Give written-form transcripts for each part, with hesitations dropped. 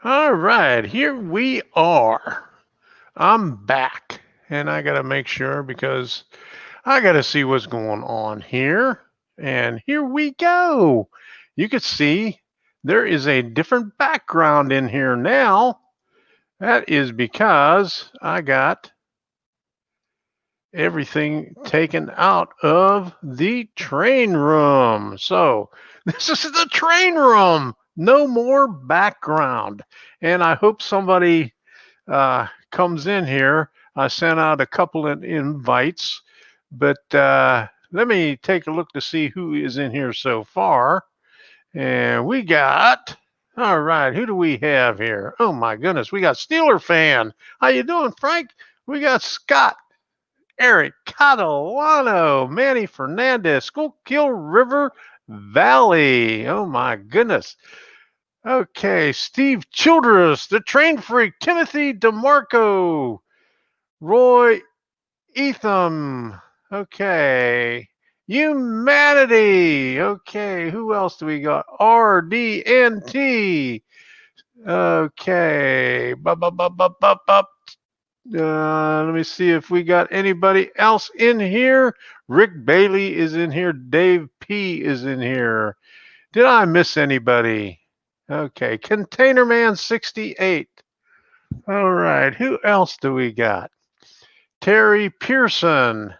All right, here we are. I'm back, and I got to make sure because I got to see what's going on here. And here we go. You can see there is a different background in here now. That is because I got everything taken out of the train room. So this is the train room. No more background. And I hope somebody comes in here. I sent out a couple of invites, but let me take a look to see who is in here so far. And we got, all right, who do we have here? Oh my goodness, we got Steeler fan. How you doing, Frank? We got Scott, Eric Catalano, Manny Fernandez, Schuylkill River Valley. Oh my goodness. Okay, Steve Childress, the train freak, Timothy DeMarco, Roy Etham. Okay. Humanity. Okay. Who else do we got? RDNT. Okay. Let me see if we got anybody else in here. Rick Bailey is in here. Dave P is in here. Did I miss anybody? Okay. Container Man 68. All right. Who else do we got? Terry Pearson.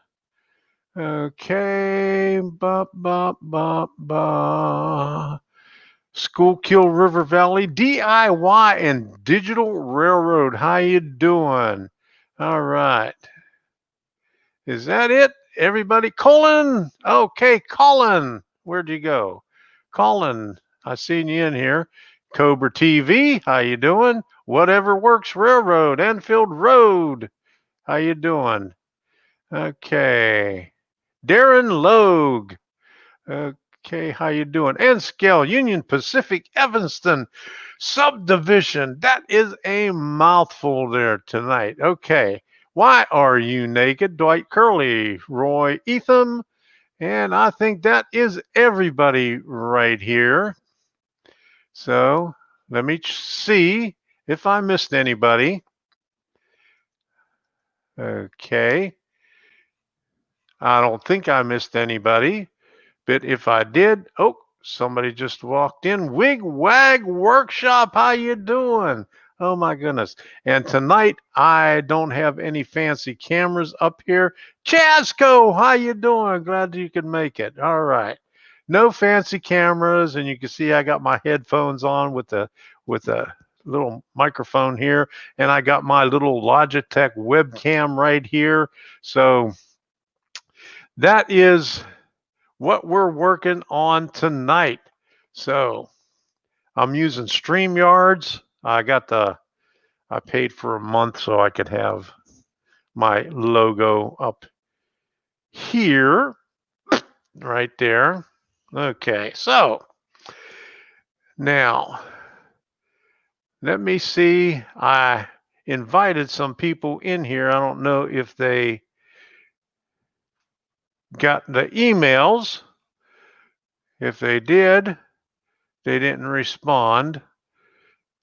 Okay. Bop, bop, bop, bop. Schuylkill River Valley DIY and Digital Railroad. How you doing? All right. Is that it? Everybody? Colin? Okay, Colin. Where'd you go? Colin, I seen you in here. Cobra TV, how you doing? Whatever Works Railroad, Enfield Road. How you doing? Okay. Darren Logue. Okay, how you doing? And Scale, Union Pacific, Evanston subdivision. That is a mouthful there tonight. Okay. Why are you naked? Dwight Curley, Roy Etham, and I think that is everybody right here. So let me see if I missed anybody. Okay. I don't think I missed anybody. But if I did, oh, somebody just walked in. Wig Wag Workshop, how you doing? Oh my goodness. And tonight I don't have any fancy cameras up here. Chasco, how you doing? Glad you could make it. All right. No fancy cameras, and you can see I got my headphones on with a little microphone here, and I got my little Logitech webcam right here. So that is what we're working on tonight. So I'm using StreamYards. I paid for a month so I could have my logo up here, right there. Okay, so now let me see. I invited some people in here. I don't know if they got the emails. If they did, they didn't respond.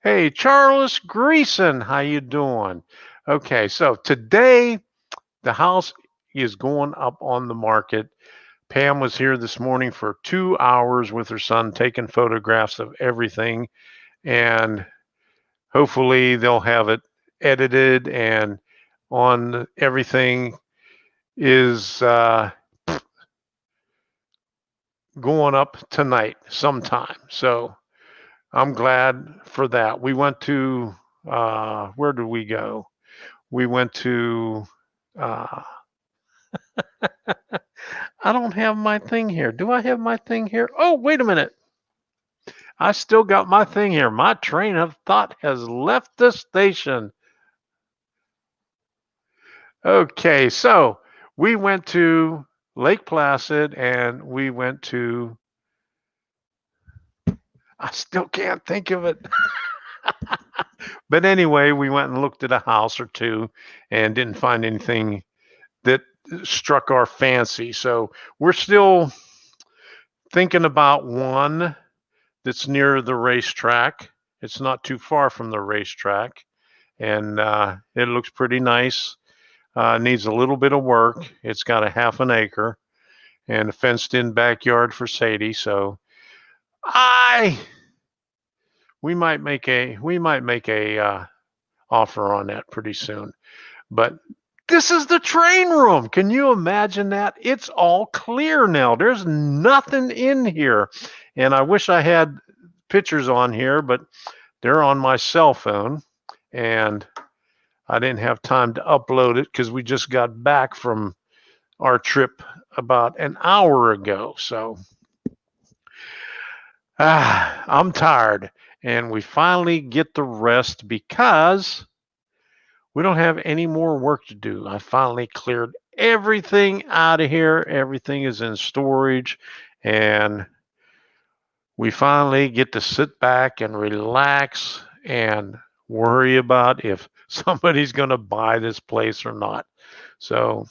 Hey, Charles Greason, how you doing? Okay, so today the house is going up on the market. Pam was here this morning for 2 hours with her son taking photographs of everything, and hopefully they'll have it edited and on everything is going up tonight sometime. So I'm glad for that. We went to, where did we go? We went to, uh, I don't have my thing here. Do I have my thing here? Oh, wait a minute. I still got my thing here. My train of thought has left the station. Okay, so we went to Lake Placid and we went to, I still can't think of it. But anyway, we went and looked at a house or two and didn't find anything that struck our fancy. So we're still thinking about one that's near the racetrack. It's not too far from the racetrack, and it looks pretty nice. Needs a little bit of work. It's got a half an acre and a fenced-in backyard for Sadie. So we might make a offer on that pretty soon. But this is the train room. Can you imagine that? It's all clear now. There's nothing in here. And I wish I had pictures on here, but they're on my cell phone. And I didn't have time to upload it because we just got back from our trip about an hour ago. So I'm tired. And we finally get the rest because we don't have any more work to do. I finally cleared everything out of here. Everything is in storage. And we finally get to sit back and relax and worry about if somebody's going to buy this place or not. So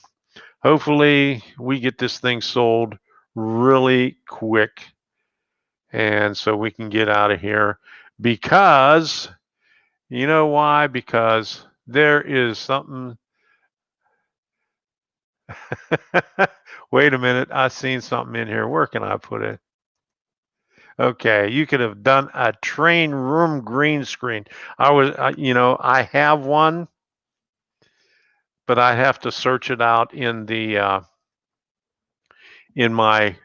hopefully we get this thing sold really quick. And so we can get out of here because, you know why? Because there is something. Wait a minute. I seen something in here. Where can I put it? Okay, you could have done a train room green screen. I have one, but I have to search it out in the in my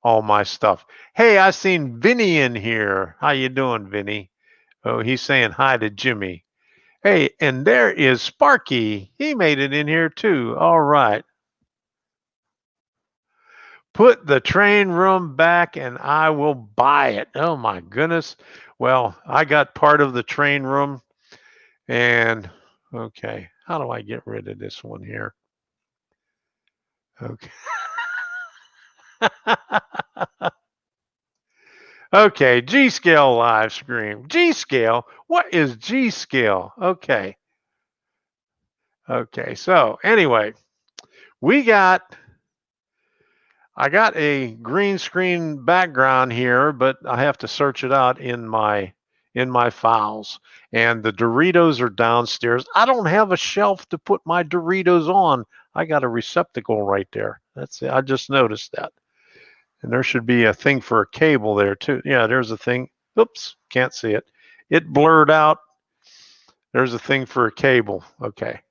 all my stuff. Hey, I seen Vinny in here. How you doing, Vinny? Oh, he's saying hi to Jimmy. Hey, and there is Sparky. He made it in here too. All right. Put the train room back and I will buy it. Oh my goodness. Well, I got part of the train room and okay, how do I get rid of this one here? Okay. Okay, G-scale live stream. G-scale? What is G-scale? Okay. Okay, so anyway, I got a green screen background here, but I have to search it out in my files. And the Doritos are downstairs. I don't have a shelf to put my Doritos on. I got a receptacle right there. That's it. I just noticed that. And there should be a thing for a cable there too. Yeah, there's a thing. Oops, can't see it. It blurred out. There's a thing for a cable. Okay.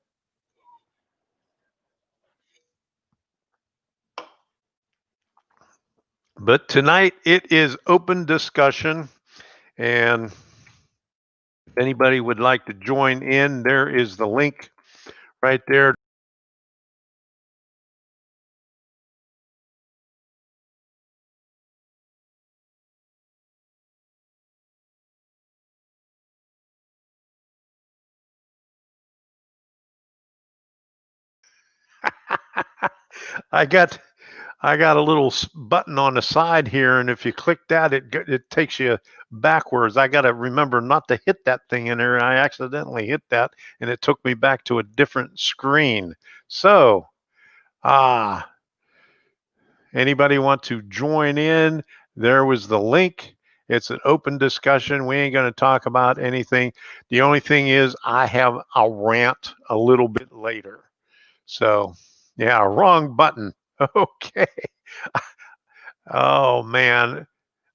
But tonight it is open discussion. And if anybody would like to join in, there is the link right there. I got a little button on the side here, and if you click that, it takes you backwards. I got to remember not to hit that thing in there. I accidentally hit that, and it took me back to a different screen. So, anybody want to join in? There was the link. It's an open discussion. We ain't going to talk about anything. The only thing is I have a rant a little bit later. So, yeah, wrong button. Okay. Oh man,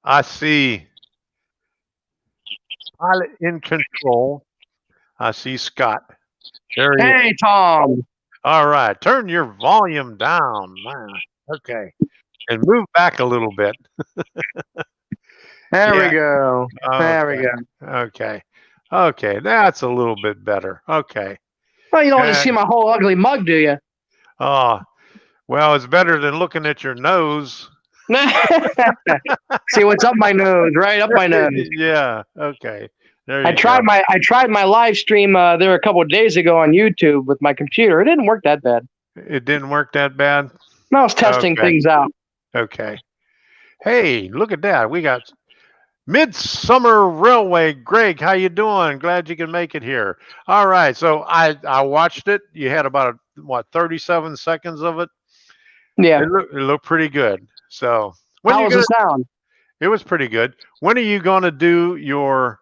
I see. Pilot in control. I see Scott. There he is. Hey, Tom. All right, turn your volume down, man. Okay, and move back a little bit. There Yeah. we go. There we Okay. go. Okay. Okay, that's a little bit better. Okay. Well, you don't want to see my whole ugly mug, do you? Oh, well, it's better than looking at your nose. See what's up my nose, right up my nose. Yeah. Okay. There you I tried my live stream there a couple of days ago on YouTube with my computer. It didn't work that bad. It didn't work that bad. I was testing things out. Okay. Hey, look at that. We got Midsummer Railway. Greg, how you doing? Glad you can make it here. All right. So I watched it. You had about 37 seconds of it. Yeah. It looked pretty good. So how was the sound? It was pretty good. When are you going to do your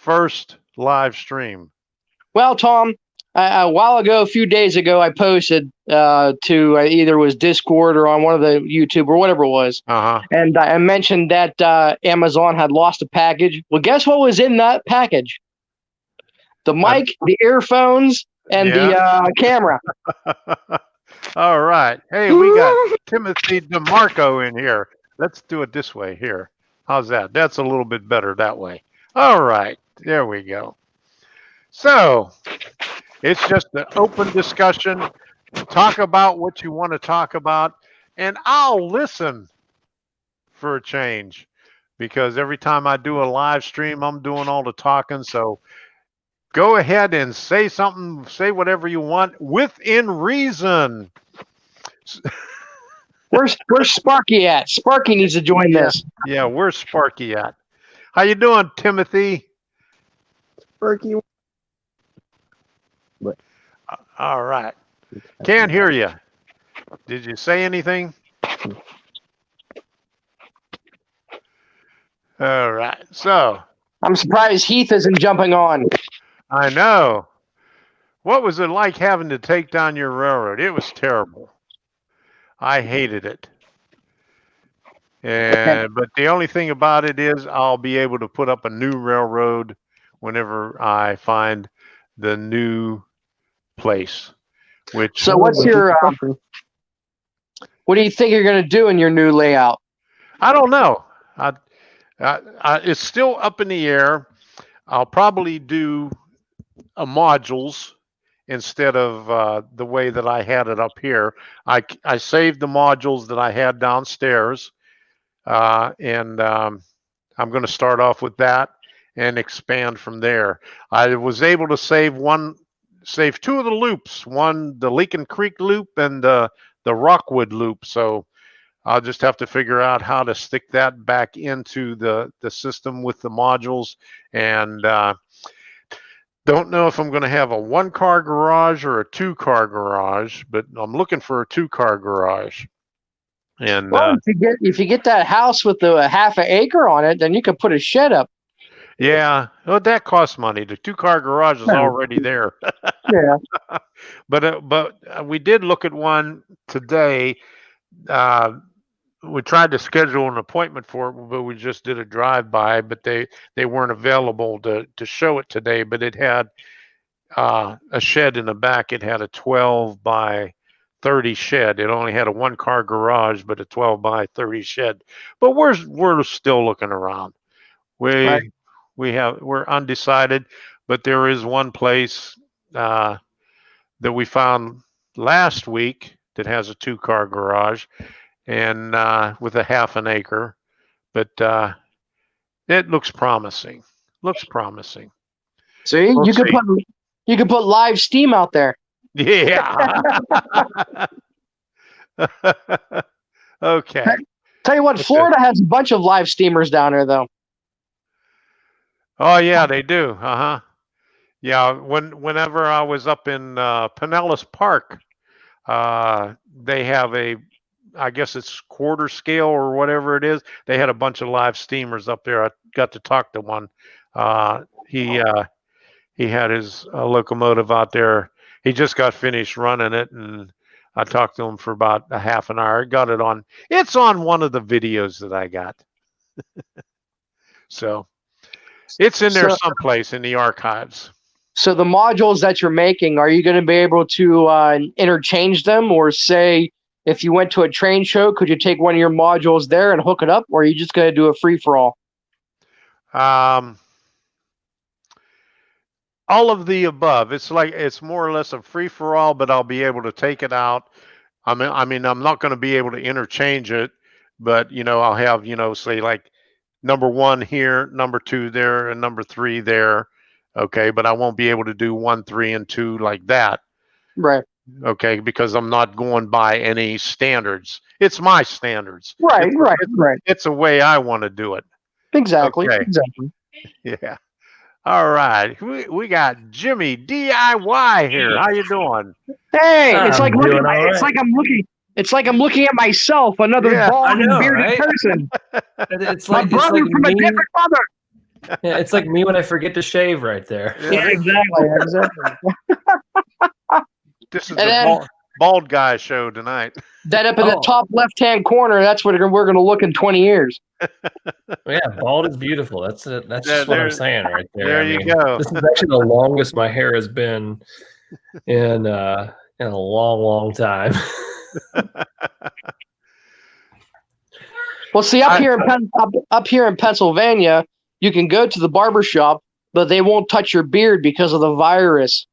first live stream? Well, Tom, a while ago, a few days ago, I posted to either it was Discord or on one of the YouTube or whatever it was, and I mentioned that Amazon had lost a package. Well, guess what was in that package? The mic, the earphones, and the camera. All right. Hey, we got Timothy DeMarco in here. Let's do it this way here. How's that? That's a little bit better that way. All right. There we go. So it's just an open discussion. Talk about what you want to talk about, and I'll listen for a change, because every time I do a live stream, I'm doing all the talking. So go ahead and say something, say whatever you want within reason. Where's Sparky at? Sparky needs to join this. Yeah, where's Sparky at? How you doing, Timothy? Sparky. All right. Can't hear you. Did you say anything? All right. So I'm surprised Heath isn't jumping on. I know. What was it like having to take down your railroad? It was terrible. I hated it. But the only thing about it is I'll be able to put up a new railroad whenever I find the new place. So what's your what do you think you're going to do in your new layout? I don't know. It's still up in the air. I'll probably do modules instead of the way that I had it up here. I saved the modules that I had downstairs, and I'm going to start off with that and expand from there. I was able to save two of the loops, one the Leakin Creek loop and the Rockwood loop. So I'll just have to figure out how to stick that back into the system with the modules. And don't know if I'm going to have a 1-car garage or a 2-car garage, but I'm looking for a 2-car garage. And well, if you get that house with the half an acre on it, then you could put a shed up. Yeah, well, that costs money. The 2-car garage is already there. Yeah. But we did look at one today. We tried to schedule an appointment for it, but we just did a drive-by. But they weren't available to show it today. But it had a shed in the back. It had a 12 by 30 shed. It only had a 1-car garage, but a 12 by 30 shed. But we're still looking around. We're undecided, but there is one place that we found last week that has a 2-car garage and with a half an acre, but it looks promising. See, you could put live steam out there. Yeah. Okay. Tell you what, Florida has a bunch of live steamers down there, though. Oh yeah, they do. Yeah, whenever I was up in Pinellas Park, they have I guess it's quarter scale or whatever it is. They had a bunch of live steamers up there. I got to talk to one. He had his locomotive out there. He just got finished running it, and I talked to him for about a half an hour. Got it on. It's on one of the videos that I got. So it's in there someplace in the archives. So the modules that you're making, are you going to be able to interchange them, or say if you went to a train show, could you take one of your modules there and hook it up, or are you just going to do a free for all? All of the above. It's more or less a free for all, but I'll be able to take it out. I mean, I'm not going to be able to interchange it, but I'll have say like number 1 here, number 2 there, and number 3 there. Okay, but I won't be able to do 1, 3, and 2 like that. Right. Okay, because I'm not going by any standards. It's my standards. Right. It's a way I want to do it. Exactly. Okay. Exactly. Yeah. All right. We got Jimmy DIY here. How you doing? Hey, it's like I'm looking at myself, another bald and bearded person. It's my like brother from a different mother. Yeah, it's like me when I forget to shave right there. Yeah, exactly. This is the bald guy show tonight. That up in the top left-hand corner, that's what we're going to look in 20 years. Yeah, bald is beautiful. That's just what I'm saying right there. There you go. This is actually the longest my hair has been in a long time. Well, see, up here in Pennsylvania, you can go to the barber shop, but they won't touch your beard because of the virus.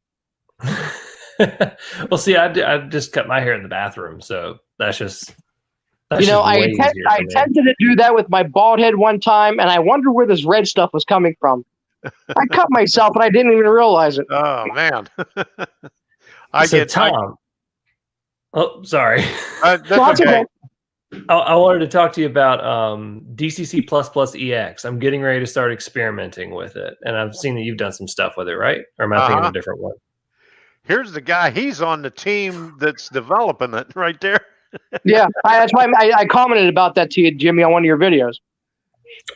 Well, see, I just cut my hair in the bathroom, so that's just. I attempted to do that with my bald head one time, and I wondered where this red stuff was coming from. I cut myself, and I didn't even realize it. Oh man! Tom. Oh, sorry. That's okay. I wanted to talk to you about DCC++ EX. I'm getting ready to start experimenting with it, and I've seen that you've done some stuff with it, right? Or am I thinking of a different one? Here's the guy. He's on the team that's developing it right there. Yeah, that's why I commented about that to you, Jimmy, on one of your videos.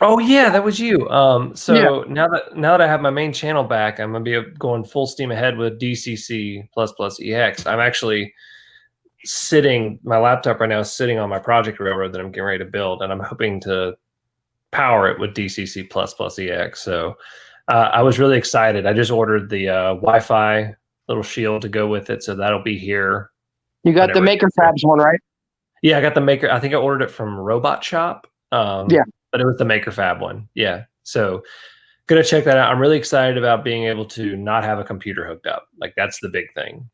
Oh yeah, that was you. So now that I have my main channel back, I'm gonna be going full steam ahead with DCC++ EX. I'm actually my laptop right now is sitting on my project railroad that I'm getting ready to build, and I'm hoping to power it with DCC++ EX. So I was really excited. I just ordered the Wi-Fi little shield to go with it, so that'll be here. You got the Maker Fabs one, right? Yeah, I got the Maker. I think I ordered it from Robot Shop. Yeah, but it was the Maker Fab one. Yeah, so gonna check that out. I'm really excited about being able to not have a computer hooked up. Like that's the big thing.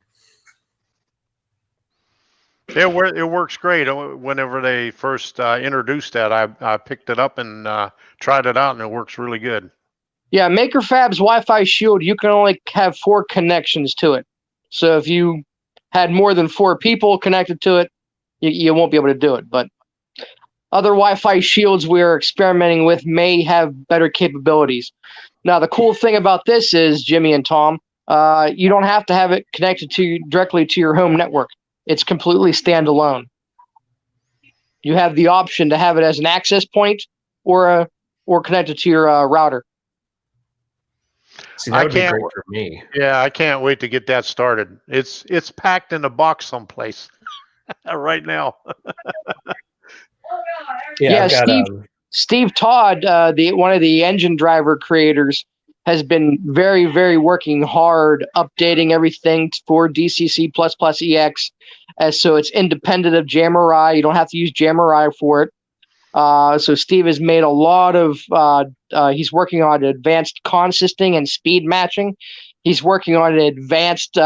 It works great. Whenever they first introduced that, I picked it up and tried it out, and it works really good. Yeah, Maker Fab's Wi-Fi Shield, you can only have 4 connections to it. So if you had more than 4 people connected to it, you won't be able to do it. But other Wi-Fi shields we're experimenting with may have better capabilities. Now, the cool thing about this is, Jimmy and Tom, you don't have to have it connected directly to your home network. It's completely standalone. You have the option to have it as an access point or connected to your router. See, that would be great for me. Yeah, I can't wait to get that started. It's packed in a box someplace right now. Yeah, Steve Todd, one of the engine driver creators, has been very, very working hard updating everything for DCC++ EX, so it's independent of JamRI. You don't have to use JamRI for it. So Steve has made a lot of. He's working on advanced consisting and speed matching. He's working on advanced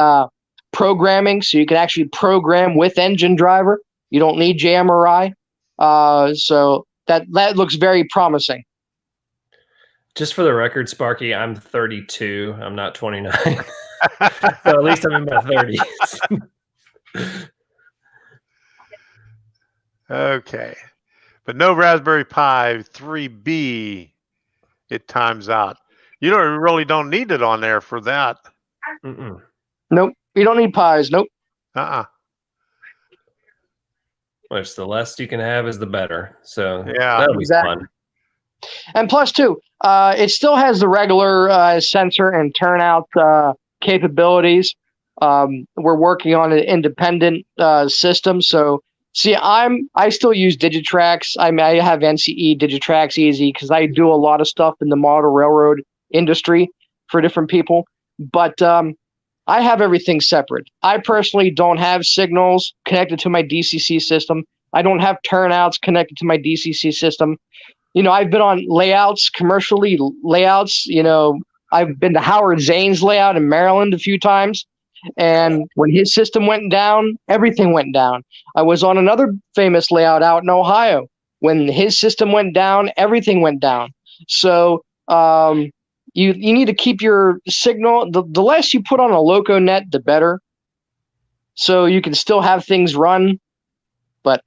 programming, so you can actually program with engine driver. You don't need JamRI. So that looks very promising. Just for the record, Sparky, I'm 32. I'm not 29. So at least I'm in my 30s. Okay. But no Raspberry Pi 3B, it times out. You really don't need it on there for that. Nope. You don't need Pis. Nope. Which the less you can have is the better. So yeah, that'll be fun. And plus, too, it still has the regular sensor and turnout capabilities. We're working on an independent system. So, see, I still use Digitrax. I have NCE Digitrax Easy because I do a lot of stuff in the model railroad industry for different people. But I have everything separate. I personally don't have signals connected to my DCC system. I don't have turnouts connected to my DCC system. I've been on layouts, commercially layouts. I've been to Howard Zane's layout in Maryland a few times. And when his system went down, everything went down. I was on another famous layout out in Ohio. When his system went down, everything went down. So you need to keep your signal. The less you put on a LocoNet, the better. So you can still have things run. But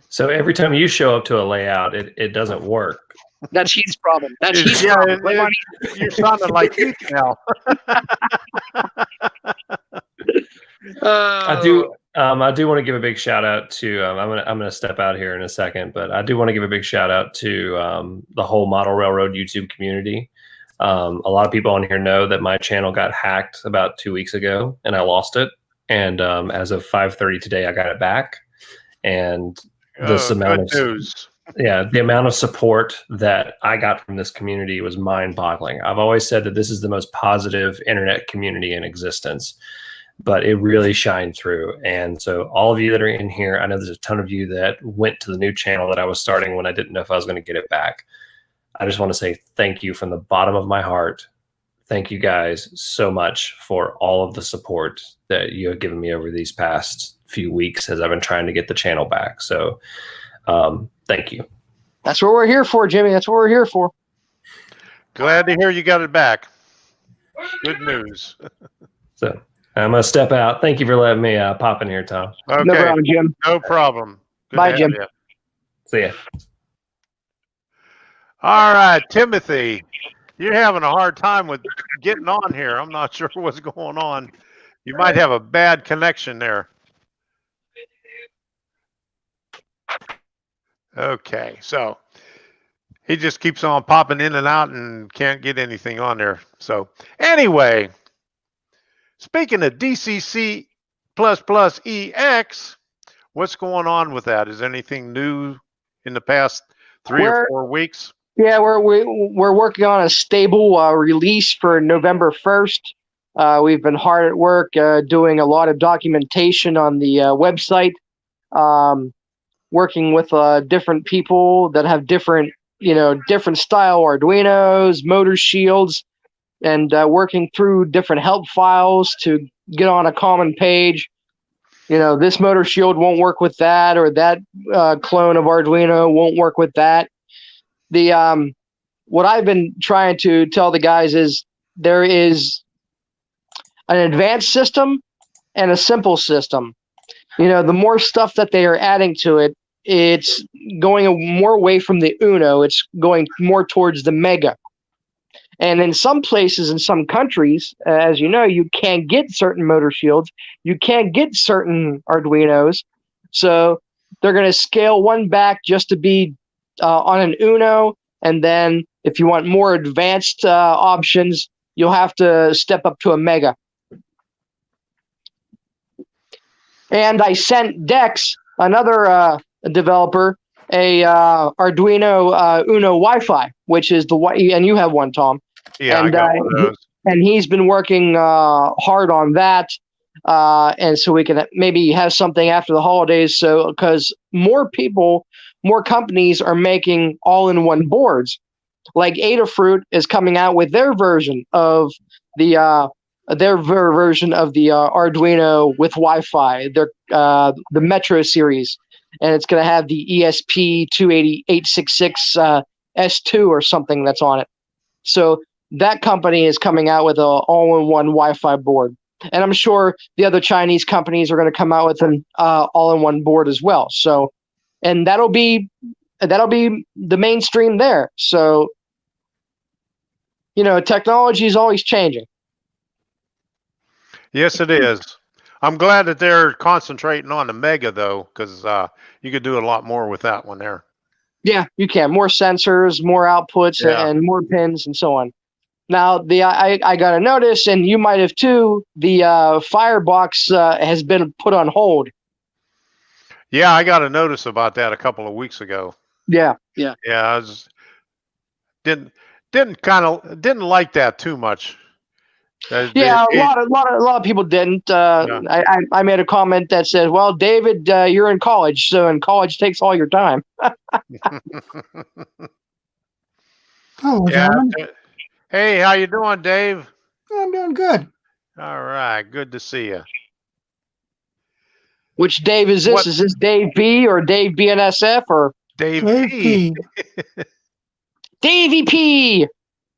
so every time you show up to a layout, it doesn't work. That's his problem. That's his problem. You're sounding like Heath now. I I do want to give a big shout out to. I'm gonna step out here in a second, but I do want to give a big shout out to the whole Model Railroad YouTube community. A lot of people on here know that my channel got hacked about 2 weeks ago, and I lost it. And as of 5:30 today, I got it back. And this amount of news. Yeah, the amount of support that I got from this community was mind-boggling. I've always said that this is the most positive internet community in existence, but it really shined through. And so all of you that are in here, I know there's a ton of you that went to the new channel that I was starting when I didn't know if I was going to get it back. I just want to say thank you from the bottom of my heart. Thank you guys so much for all of the support that you have given me over these past few weeks as I've been trying to get the channel back. So thank you. That's what we're here for, Jimmy. That's what we're here for. Glad to hear you got it back. Good news. So I'm going to step out. Thank you for letting me pop in here, Tom. Okay. No problem, Jim. No problem. Good Bye, Jim. you. See ya. All right, Timothy, you're having a hard time with getting on here. I'm not sure what's going on. You might have a bad connection there. Okay, so he just keeps on popping in and out and can't get anything on there. So anyway, speaking of DCC++ EX, what's going on with that? Is there anything new in the past 3 or 4 weeks? Yeah, we're working on a stable release for November 1st. We've been hard at work doing a lot of documentation on the website, working with different people that have different style Arduinos, motor shields, and working through different help files to get on a common page. This motor shield won't work with that, or that clone of Arduino won't work with that. What I've been trying to tell the guys is there is an advanced system and a simple system. The more stuff that they are adding to it, it's going more away from the Uno. It's going more towards the Mega. And in some places, in some countries, as you know, you can't get certain motor shields. You can't get certain Arduinos. So they're going to scale one back just to be on an Uno. And then if you want more advanced options, you'll have to step up to a Mega. And I sent Dex, another developer, a Arduino Uno Wi-Fi, which is and you have one, Tom. Yeah, and, I got one of those. And he's been working hard on that, and so we can maybe have something after the holidays. So because more companies are making all-in-one boards, like Adafruit is coming out with their version of the Arduino with Wi-Fi, the Metro series, and it's going to have the ESP28866 S2 or something that's on it. So that company is coming out with an all-in-one Wi-Fi board, and I'm sure the other Chinese companies are going to come out with an all-in-one board as well. So, and that'll be the mainstream there. So, technology is always changing. Yes, it is. I'm glad that they're concentrating on the Mega, though, because you could do a lot more with that one there. Yeah, you can. More sensors, more outputs, and more pins, and so on. Now, I got a notice, and you might have too, the Firebox has been put on hold. Yeah, I got a notice about that a couple of weeks ago. Yeah. I didn't like that too much. A lot of people didn't. I made a comment that said, "Well, David, you're in college, and college takes all your time." Hello, gentlemen. Hey, how you doing, Dave? I'm doing good. All right, good to see you. Which Dave is this? Is this Dave B or Dave BNSF or Dave P? Davey P.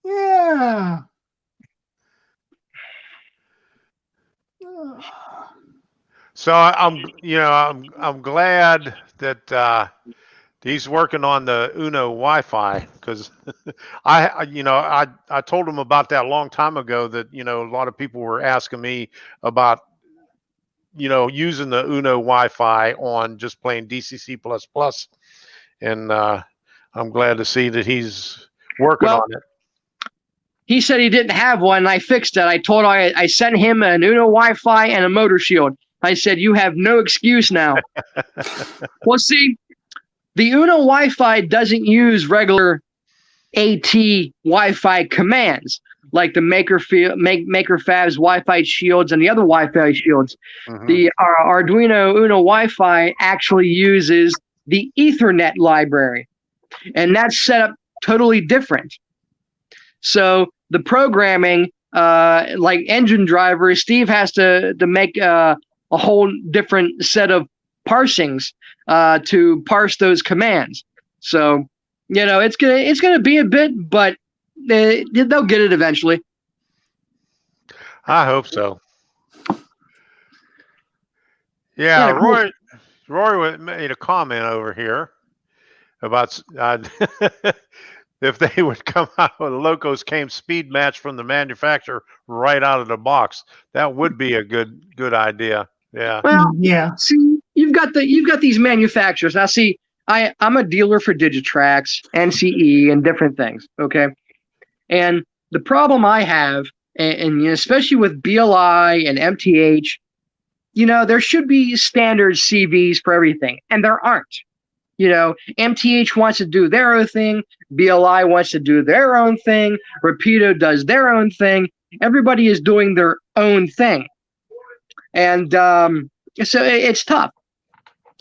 Yeah. So I'm glad that he's working on the Uno Wi-Fi, because I told him about that a long time ago, that a lot of people were asking me about using the Uno Wi-Fi on just plain DCC++, and I'm glad to see that he's working on it. He said he didn't have one, and I fixed it. I sent him an Uno Wi-Fi and a motor shield. I said, you have no excuse now. Well, see, the Uno Wi-Fi doesn't use regular AT Wi-Fi commands like the MakerFab's Wi-Fi shields and the other Wi-Fi shields. The Arduino Uno Wi-Fi actually uses the Ethernet library, and that's set up totally different. So the programming, like engine drivers, Steve has to make a whole different set of parsings to parse those commands. So, it's gonna be a bit, but they'll get it eventually. I hope so. Yeah, Roy made a comment over here about if they would come out with a Locos came speed match from the manufacturer right out of the box. That would be a good idea. Yeah. Well, yeah. See, you've got these manufacturers. Now, see, I'm a dealer for Digitrax, NCE, and different things. Okay, and the problem I have, and especially with BLI and MTH, there should be standard CVs for everything, and there aren't. MTH wants to do their own thing. BLI wants to do their own thing. Rapido does their own thing. Everybody is doing their own thing. And so it's tough.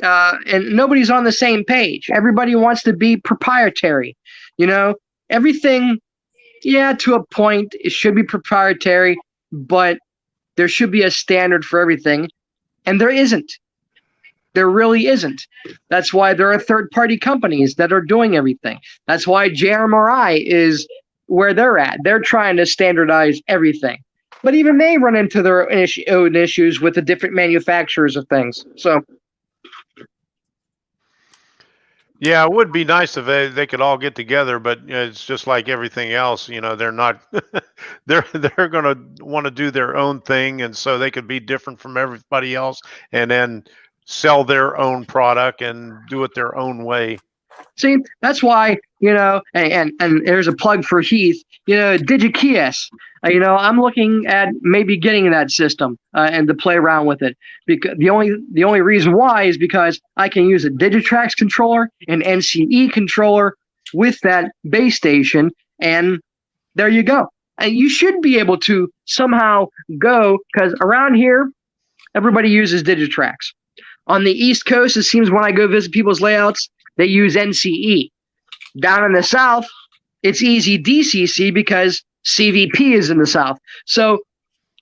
And nobody's on the same page. Everybody wants to be proprietary. Everything, to a point, it should be proprietary, but there should be a standard for everything. And there isn't. There really isn't. That's why there are third-party companies that are doing everything. That's why JRMRI is where they're at. They're trying to standardize everything. But even they run into their own issues with the different manufacturers of things. So, yeah, it would be nice if they could all get together, but it's just like everything else. They're not. they're going to want to do their own thing, and so they could be different from everybody else, and then sell their own product and do it their own way. See, that's why, and there's a plug for Heath, DigiKeyS. I'm looking at maybe getting that system and to play around with it. Because the only reason why is because I can use a Digitrax controller, an NCE controller with that base station, and there you go. And you should be able to somehow go, because around here, everybody uses Digitrax. On the East Coast, it seems when I go visit people's layouts, they use NCE. Down in the South, it's easy DCC because CVP is in the South. So,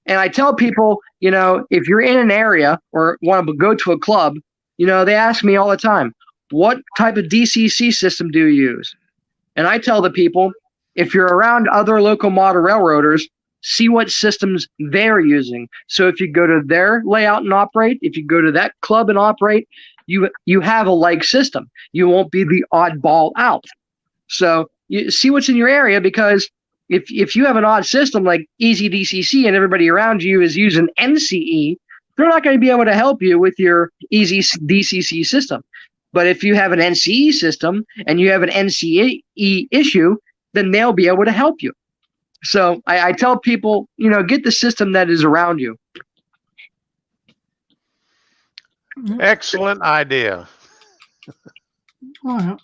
and I tell people, if you're in an area or want to go to a club, they ask me all the time, what type of DCC system do you use? And I tell the people, if you're around other local model railroaders, see what systems they're using. So if you go to their layout and operate, if you go to that club and operate, you have a like system. You won't be the oddball out. So you see what's in your area, because if you have an odd system like Easy DCC and everybody around you is using NCE, they're not going to be able to help you with your Easy DCC system. But if you have an NCE system and you have an NCE issue, then they'll be able to help you. So I tell people, get the system that is around you. Excellent idea. Well,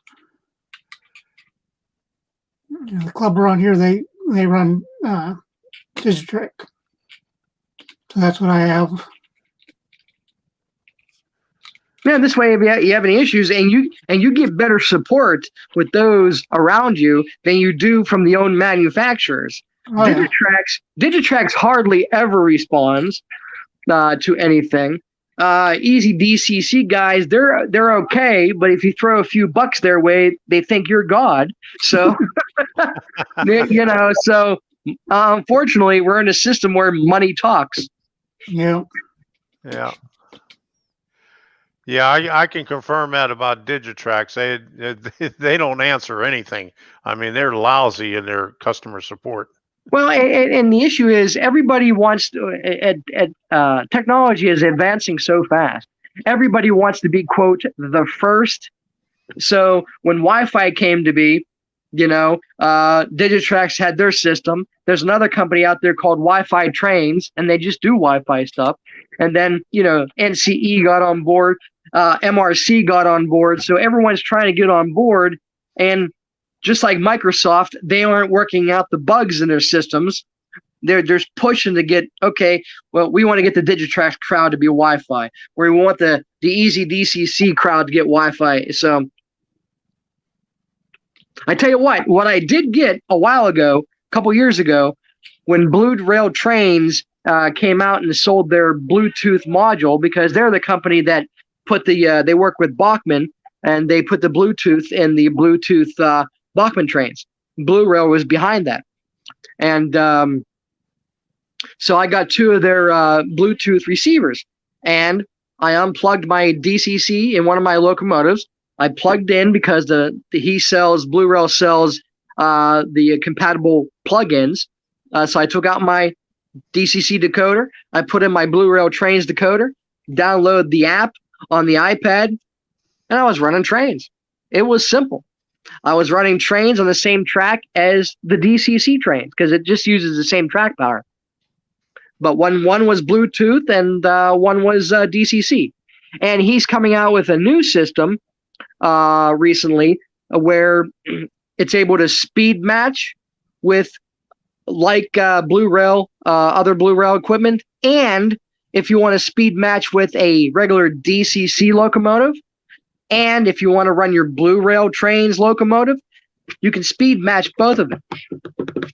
the club around here, they run Digitrax. So that's what I have. Yeah, this way, if you have any issues, and you get better support with those around you than you do from the own manufacturers. Oh, Digitrax hardly ever responds to anything. Easy DCC guys, they're okay, but if you throw a few bucks their way, they think you're God. So, so unfortunately, we're in a system where money talks. Yeah. Yeah. Yeah, I can confirm that about Digitrax. They don't answer anything. I mean, they're lousy in their customer support. Well, and the issue is everybody wants to, technology is advancing so fast. Everybody wants to be, quote, the first. So when Wi-Fi came to be, Digitrax had their system. There's another company out there called Wi-Fi Trains, and they just do Wi-Fi stuff. And then, NCE got on board, MRC got on board. So everyone's trying to get on board. And just like Microsoft, they aren't working out the bugs in their systems. They're just pushing to get, okay, well, we want to get the Digitrax crowd to be Wi-Fi, or we want the easy DCC crowd to get Wi-Fi. So I tell you what I did get a while ago, a couple years ago, when Blue Rail Trains came out and sold their Bluetooth module, because they're the company that put they work with Bachmann, and they put the Bluetooth in the Bluetooth Bachmann trains. Blue Rail was behind that. And so I got 2 of their Bluetooth receivers, and I unplugged my DCC in one of my locomotives. I plugged in because Blue Rail sells the compatible plugins. So I took out my DCC decoder. I put in my Blue Rail Trains decoder, download the app on the iPad, and I was running trains. It was simple. I was running trains on the same track as the DCC trains because it just uses the same track power. But one was Bluetooth and one was DCC. And he's coming out with a new system recently where it's able to speed match with Blue Rail, other Blue Rail equipment. And if you want to speed match with a regular DCC locomotive, and if you want to run your Blue Rail Trains locomotive, you can speed match both of them.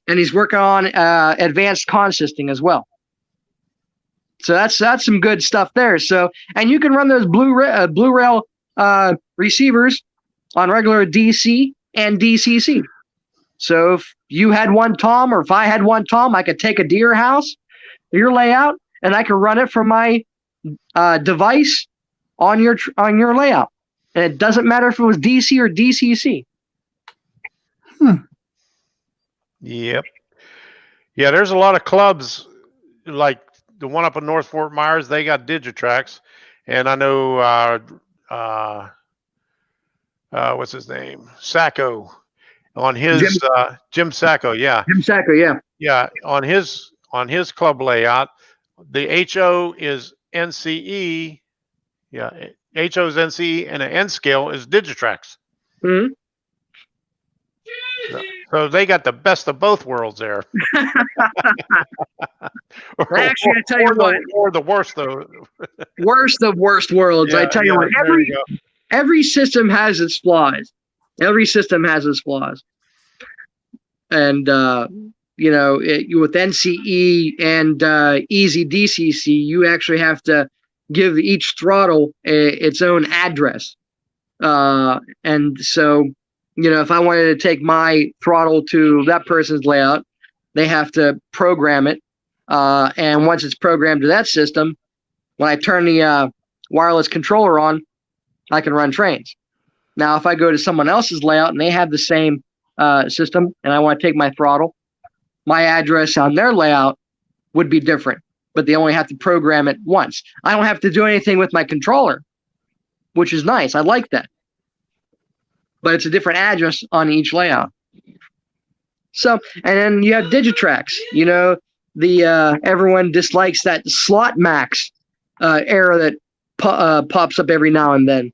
And he's working on advanced consisting as well. So that's some good stuff there. So, and you can run those Blue Rail receivers on regular DC and DCC. So if you had one Tom, or if I had one Tom, I could take a Deer House, your layout, and I can run it from my device on your layout. And it doesn't matter if it was DC or DCC. Yep. Yeah, there's a lot of clubs like the one up in North Fort Myers. They got Digitrax, and I know what's his name, Sacco, on his Jim Sacco. Yeah, Jim Sacco. Yeah. Yeah, on his club layout, the HO is NCE. Yeah, HO is NCE, and an N scale is Digitrax. Mm-hmm. So they got the best of both worlds there. Actually, I tell you what, or the worst though. Worst of worst worlds. Yeah, I tell you what, every system has its flaws. Every system has its flaws. And with NCE and Easy DCC, you actually have to give each throttle its own address. And so, if I wanted to take my throttle to that person's layout, they have to program it. And once it's programmed to that system, when I turn the wireless controller on, I can run trains. Now, if I go to someone else's layout and they have the same system, and I want to take my throttle, my address on their layout would be different, but they only have to program it once. I don't have to do anything with my controller, which is nice. I like that. But it's a different address on each layout. So, and then you have Digitrax. Everyone dislikes that slot max error that pops up every now and then.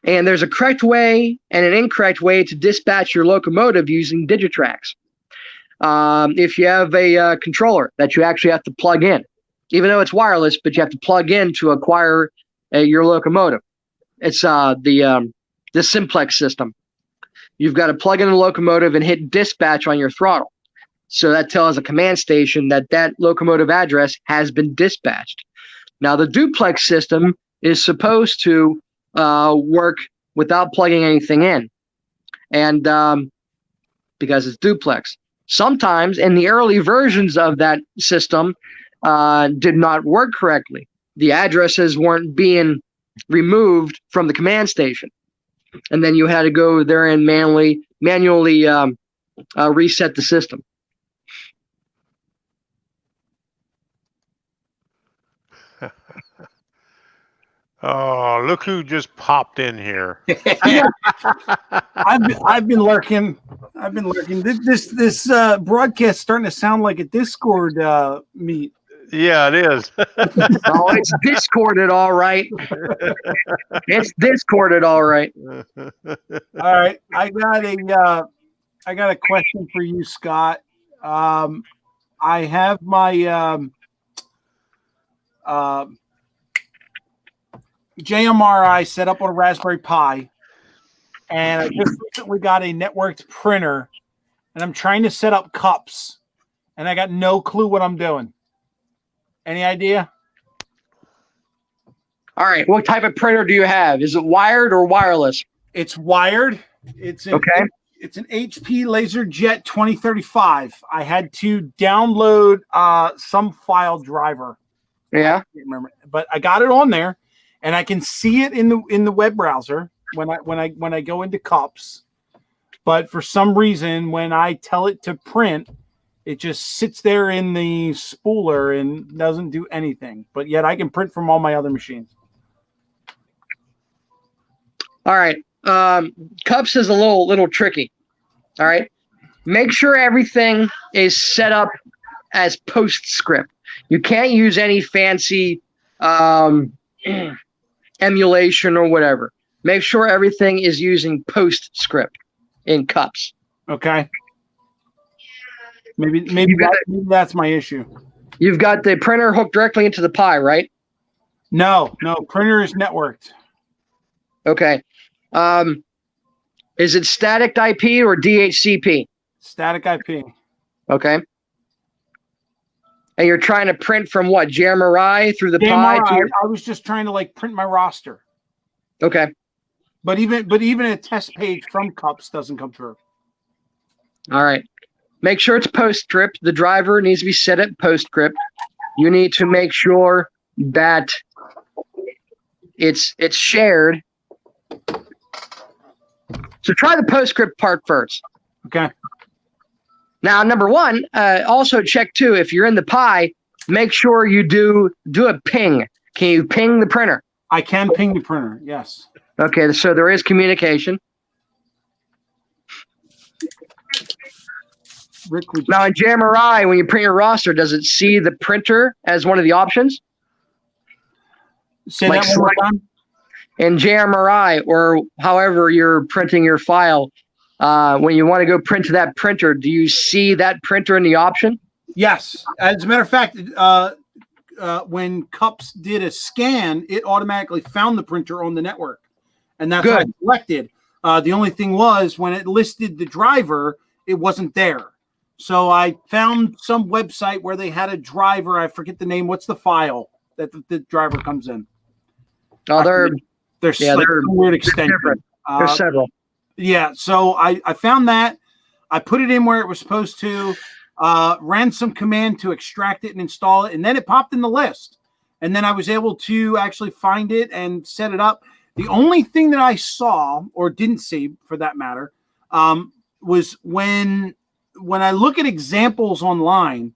And there's a correct way and an incorrect way to dispatch your locomotive using Digitrax. If you have a controller that you actually have to plug in, even though it's wireless, but you have to plug in to acquire your locomotive. It's the simplex system. You've got to plug in the locomotive and hit dispatch on your throttle. So that tells a command station that locomotive address has been dispatched. Now, the duplex system is supposed to work without plugging anything in. And because it's duplex. Sometimes in the early versions of that system did not work correctly. The addresses weren't being removed from the command station. And then you had to go there and manually reset the system. Oh, look who just popped in here. I've been lurking. I've been lurking. This broadcast starting to sound like a Discord meet. Yeah, it is. Oh, it's Discorded, all right. It's Discorded, all right. All right, I got a question for you, Scott. I have my JMRI set up on a Raspberry Pi, and I just recently got a networked printer, and I'm trying to set up cups, and I got no clue what I'm doing. Any idea? All right. What type of printer do you have? Is it wired or wireless? It's wired. It's an HP LaserJet 2035. I had to download some file driver. Yeah. I can't remember, but I got it on there, and I can see it in the web browser when I go into cups. But for some reason, when I tell it to print, it just sits there in the spooler and doesn't do anything. But yet I can print from all my other machines. All right. Cups is a little tricky. All right. Make sure everything is set up as PostScript. You can't use any fancy emulation or whatever. Make sure everything is using PostScript in cups. Okay. Maybe that's my issue. You've got the printer hooked directly into the Pi, right? No, printer is networked. Okay. Is it static IP or DHCP? Static IP. Okay. And you're trying to print from what? JMRI through the Pi? I was just trying to print my roster. Okay. But even a test page from cups doesn't come through. All right. Make sure it's PostScript. The driver needs to be set at PostScript. You need to make sure that it's shared. So try the PostScript part first. Okay. Now, number one, also check too, if you're in the Pi, make sure you do a ping. Can you ping the printer? I can ping the printer, yes. Okay, so there is communication. Rick, now in JMRI, when you print your roster, does it see the printer as one of the options? Say that one more time. In JMRI, or however you're printing your file, when you want to go print to that printer, do you see that printer in the option? Yes. As a matter of fact, when Cups did a scan, it automatically found the printer on the network. And that's what I selected. The only thing was when it listed the driver, it wasn't there. So I found some website where they had a driver. I forget the name. What's the file that the driver comes in? Oh, they're weird extension. There's several. Yeah. So I found that. I put it in where it was supposed to. Ran some command to extract it and install it, and then it popped in the list. And then I was able to actually find it and set it up. The only thing that I saw, or didn't see for that matter, was when I look at examples online,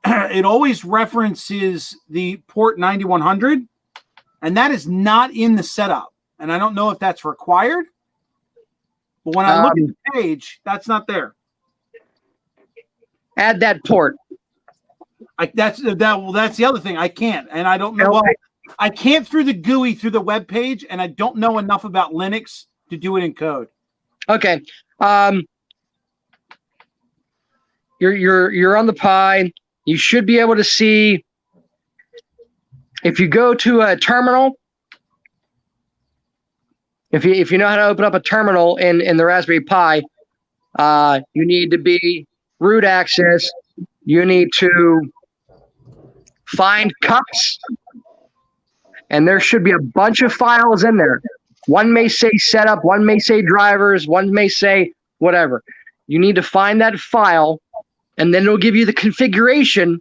it always references the port 9100, and that is not in the setup. And I don't know if that's required, but when I look at the page, that's not there. Add that port. That's the other thing. I can't, and I don't know. Well, I can't through the GUI through the web page, and I don't know enough about Linux to do it in code. Okay. You're on the Pi. You should be able to see if you go to a terminal. If you know how to open up a terminal in the Raspberry Pi, you need to be root access. You need to find cups, and there should be a bunch of files in there. One may say setup, one may say drivers, one may say whatever. You need to find that file, and then it'll give you the configuration.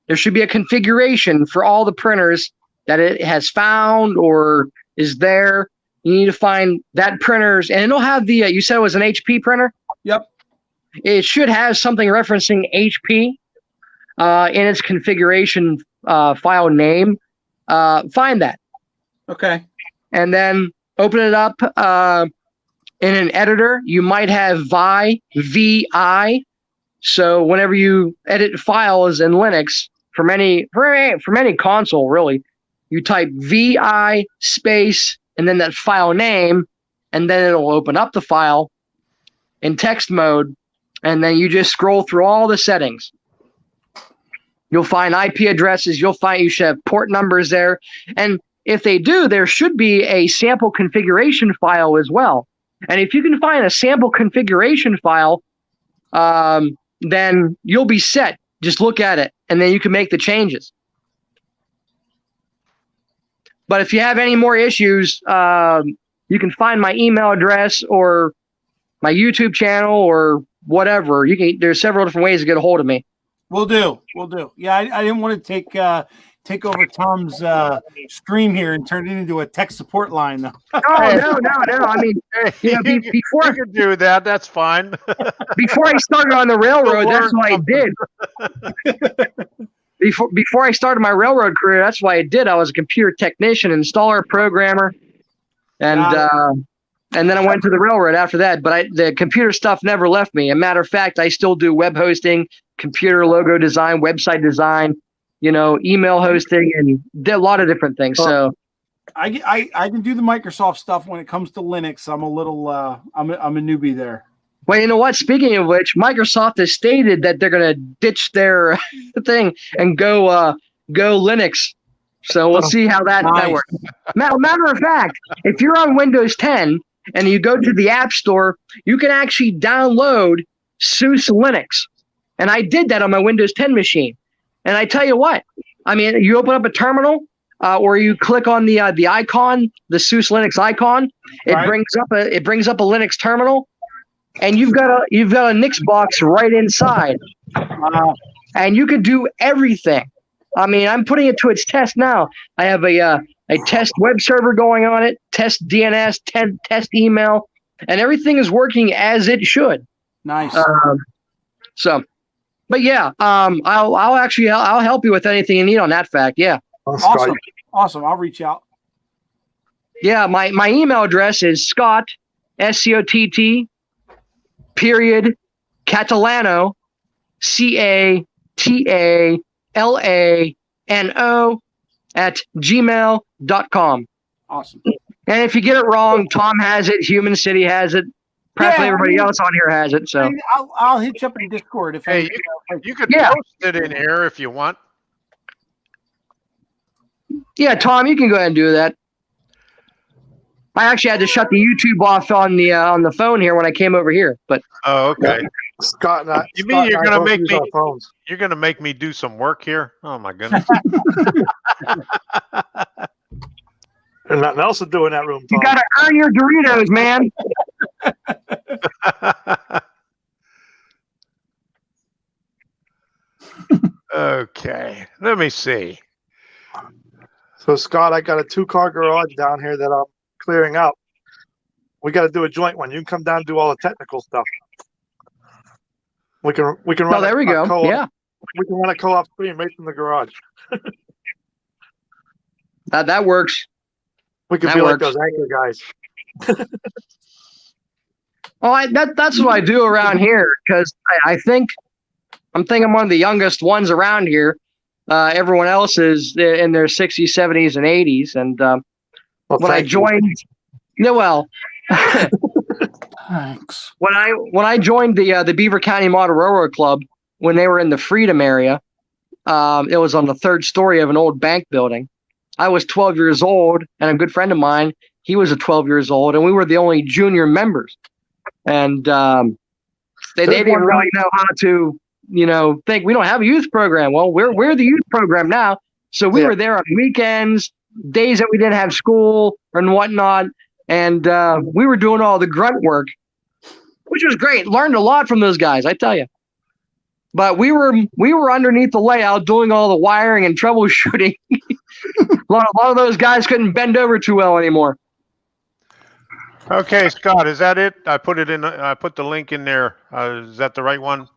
There should be a configuration for all the printers that it has found or is there. You need to find that printers, and it'll have the, you said it was an HP printer? Yep. It should have something referencing HP in its configuration file name. Find that. Okay. And then open it up in an editor. You might have VI. So whenever you edit files in Linux from any console, really, you type VI space and then that file name, and then it'll open up the file in text mode, and then you just scroll through all the settings. You'll find IP addresses. You should have port numbers there, and if they do, there should be a sample configuration file as well. And if you can find a sample configuration file, then you'll be set. Just look at it, and then you can make the changes. But if you have any more issues, you can find my email address or my YouTube channel or whatever. There's several different ways to get a hold of me. We'll do. Yeah, I didn't want to take over Tom's stream here and turn it into a tech support line, though. Oh, no. I mean, before you can do that. That's fine. Before I started on the railroad, that's what I did. Before I started my railroad career, that's what I did. I was a computer technician, installer, programmer, and then I went to the railroad after that. But the computer stuff never left me. As a matter of fact, I still do web hosting, computer logo design, website design, email hosting, and did a lot of different things. So I can do the Microsoft stuff when it comes to Linux. I'm a little I'm a newbie there. Well, you know what? Speaking of which, Microsoft has stated that they're going to ditch their thing and go Linux. So we'll see how that works. Matter of fact, if you're on Windows 10 and you go to the App Store, you can actually download SUSE Linux. And I did that on my Windows 10 machine. And I tell you what, I mean, you open up a terminal or you click on the icon, the SUSE Linux icon. It brings up a Linux terminal. And you've got a Nix box right inside, and you can do everything. I mean, I'm putting it to its test now. I have a test web server going on it, test DNS, test email, and everything is working as it should. Nice. But yeah, I'll help you with anything you need on that fact. Yeah. Awesome. I'll reach out. Yeah, my email address is Scott SCOTT. Catalano, CATALANO @gmail.com. Awesome. And if you get it wrong, Tom has it, Human City has it, practically everybody else on here has it. So I'll hit you up in Discord if you could post it in here if you want. Yeah, Tom, you can go ahead and do that. I actually had to shut the YouTube off on the phone here when I came over here. But okay. Scott, you mean you're going to make me? You're going to make me do some work here? Oh my goodness! There's nothing else to do in that room, Tom. You got to earn your Doritos, man. Okay, let me see. So, Scott, I got a 2-car garage down here that I'm clearing out. We got to do a joint one. You can come down and do all the technical stuff. We can run. Oh, there we go. Yeah, we can run a co-op stream right from the garage. that works. We could be like those anchor guys. Well, that's what I do around here because I'm thinking I'm one of the youngest ones around here. Everyone else is in their 60s, 70s, and 80s. And when I joined, thanks. When I joined the Beaver County Model Railroad Club when they were in the Freedom area, it was on the 3rd story of an old bank building. I was 12 years old, and a good friend of mine, he was 12 years old, and we were the only junior members. And they didn't really know how to, think we don't have a youth program. Well, we're the youth program now. So we were there on weekends, days that we didn't have school and whatnot. And we were doing all the grunt work, which was great. Learned a lot from those guys, I tell you. But we were underneath the layout doing all the wiring and troubleshooting. a lot of those guys couldn't bend over too well anymore. Okay, Scott, is that it? I put the link in there. Is that the right one?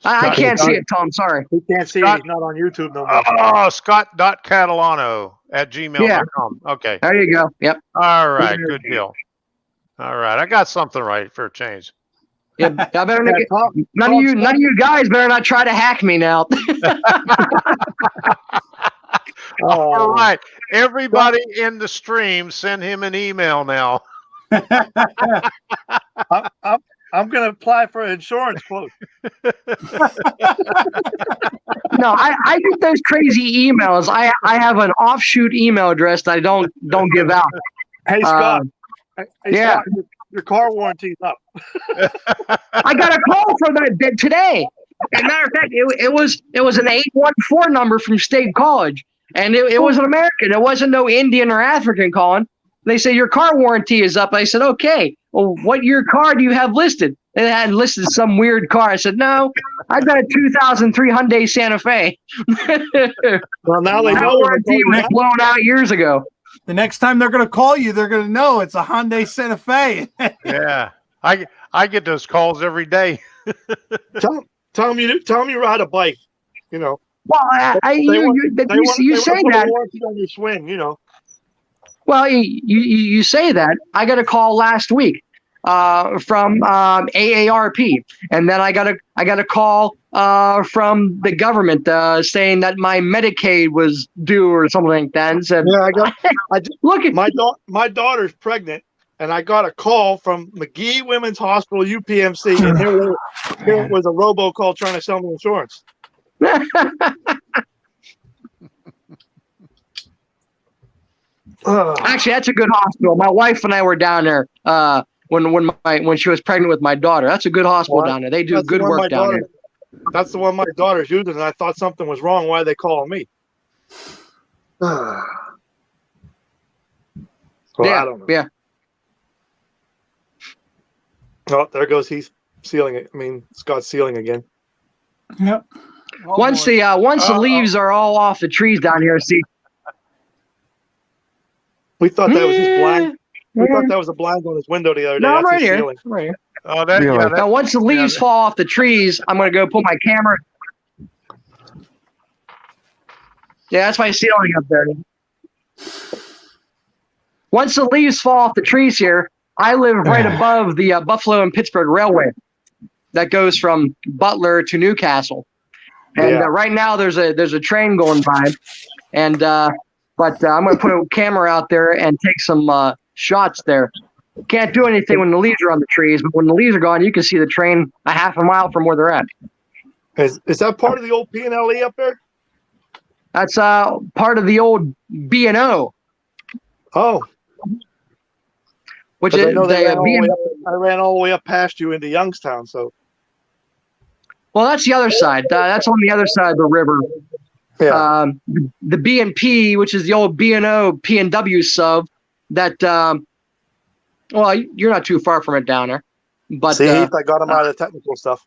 I can't see it, Tom. Sorry. He can't see it. He's not on YouTube no more. Oh, Scott.Catalano@gmail.com. Okay. There you go. Yep. All right. Good deal. All right. I got something right for a change. Yeah, I better not none of you guys better not try to hack me now. All right. Everybody in the stream, send him an email now. I'm going to apply for an insurance quote. No, I get those crazy emails. I have an offshoot email address that I don't give out. Hey, Scott. Yeah. Scott, your car warranty's up. I got a call from that today. As a matter of fact, it was an 814 number from State College, and it was an American. It wasn't no Indian or African calling. They say your car warranty is up. I said, okay. Well, what year car do you have listed? And it had listed some weird car. I said, no, I've got a 2003 Hyundai Santa Fe. Well, now they know warranty was blown out years ago. The next time they're going to call you, they're going to know it's a Hyundai Santa Fe. Yeah, I get those calls every day. Tell them you ride a bike. You know. Well, you say that warranty on your swing. You know. Well, you say that. I got a call last week from AARP, and then I got a call from the government saying that my Medicaid was due or something like that. And said, "Yeah, look at my daughter's pregnant, and I got a call from McGee Women's Hospital UPMC, and here was a robocall trying to sell me insurance." Actually, that's a good hospital. My wife and I were down there when she was pregnant with my daughter. That's a good hospital down there. They do good work down there. That's the one my daughter's using, and I thought something was wrong. Why are they calling me? I don't know. Yeah. Oh, there goes he's sealing it. I mean, Scott's sealing again. Yep. Once the leaves are all off the trees down here, see. We thought that was his blind. We thought that was a blind on his window the other day. No, I'm right here. Ceiling. I'm right here. Oh, Now, once the leaves fall off the trees, I'm going to go put my camera. Yeah, that's my ceiling up there. Once the leaves fall off the trees here, I live right above the Buffalo and Pittsburgh Railway that goes from Butler to Newcastle. And right now there's a train going by, and but I'm going to put a camera out there and take some shots there. Can't do anything when the leaves are on the trees, but when the leaves are gone, you can see the train a half a mile from where they're at. Is that part of the old P&LE up there? That's part of the old B&O. Oh. Which is I ran all the way up past you into Youngstown, so. Well, that's the other side. That's on the other side of the river. Yeah. The B&P, which is the old B&O P&W sub, that well, you're not too far from it down there. But see, I got him out of the technical stuff.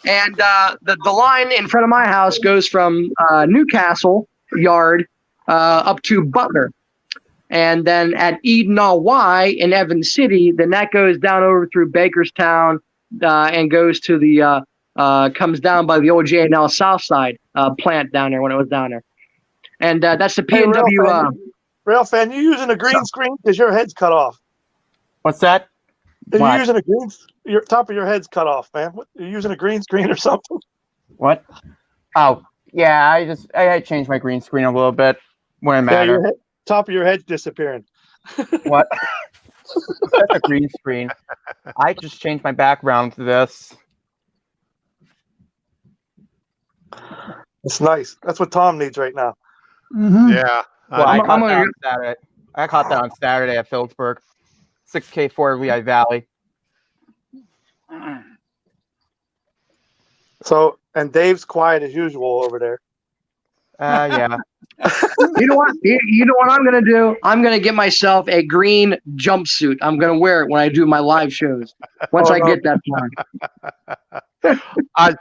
And the line in front of my house goes from Newcastle Yard up to Butler. And then at Eden-all-Y in Evans City, then that goes down over through Bakerstown and goes to the comes down by the old J&L South Side plant down there when it was down there. And that's the P&W. Rail fan, you using a green screen because your head's cut off? What's that? Are you using a green? Your top of your head's cut off, man. Are you using a green screen or something? What? Oh, yeah. I changed my green screen a little bit. Wouldn't matter. Yeah, top of your head's disappearing. What? That's a green screen. I just changed my background to this. It's nice. That's what Tom needs right now. Mm-hmm. Yeah. Well, I caught that on Saturday. I caught that on Saturday at Phillipsburg. 6K4 Lehigh Valley. So, and Dave's quiet as usual over there. Yeah. You know what? You know what I'm going to do? I'm going to get myself a green jumpsuit. I'm going to wear it when I do my live shows. Once I get that far. I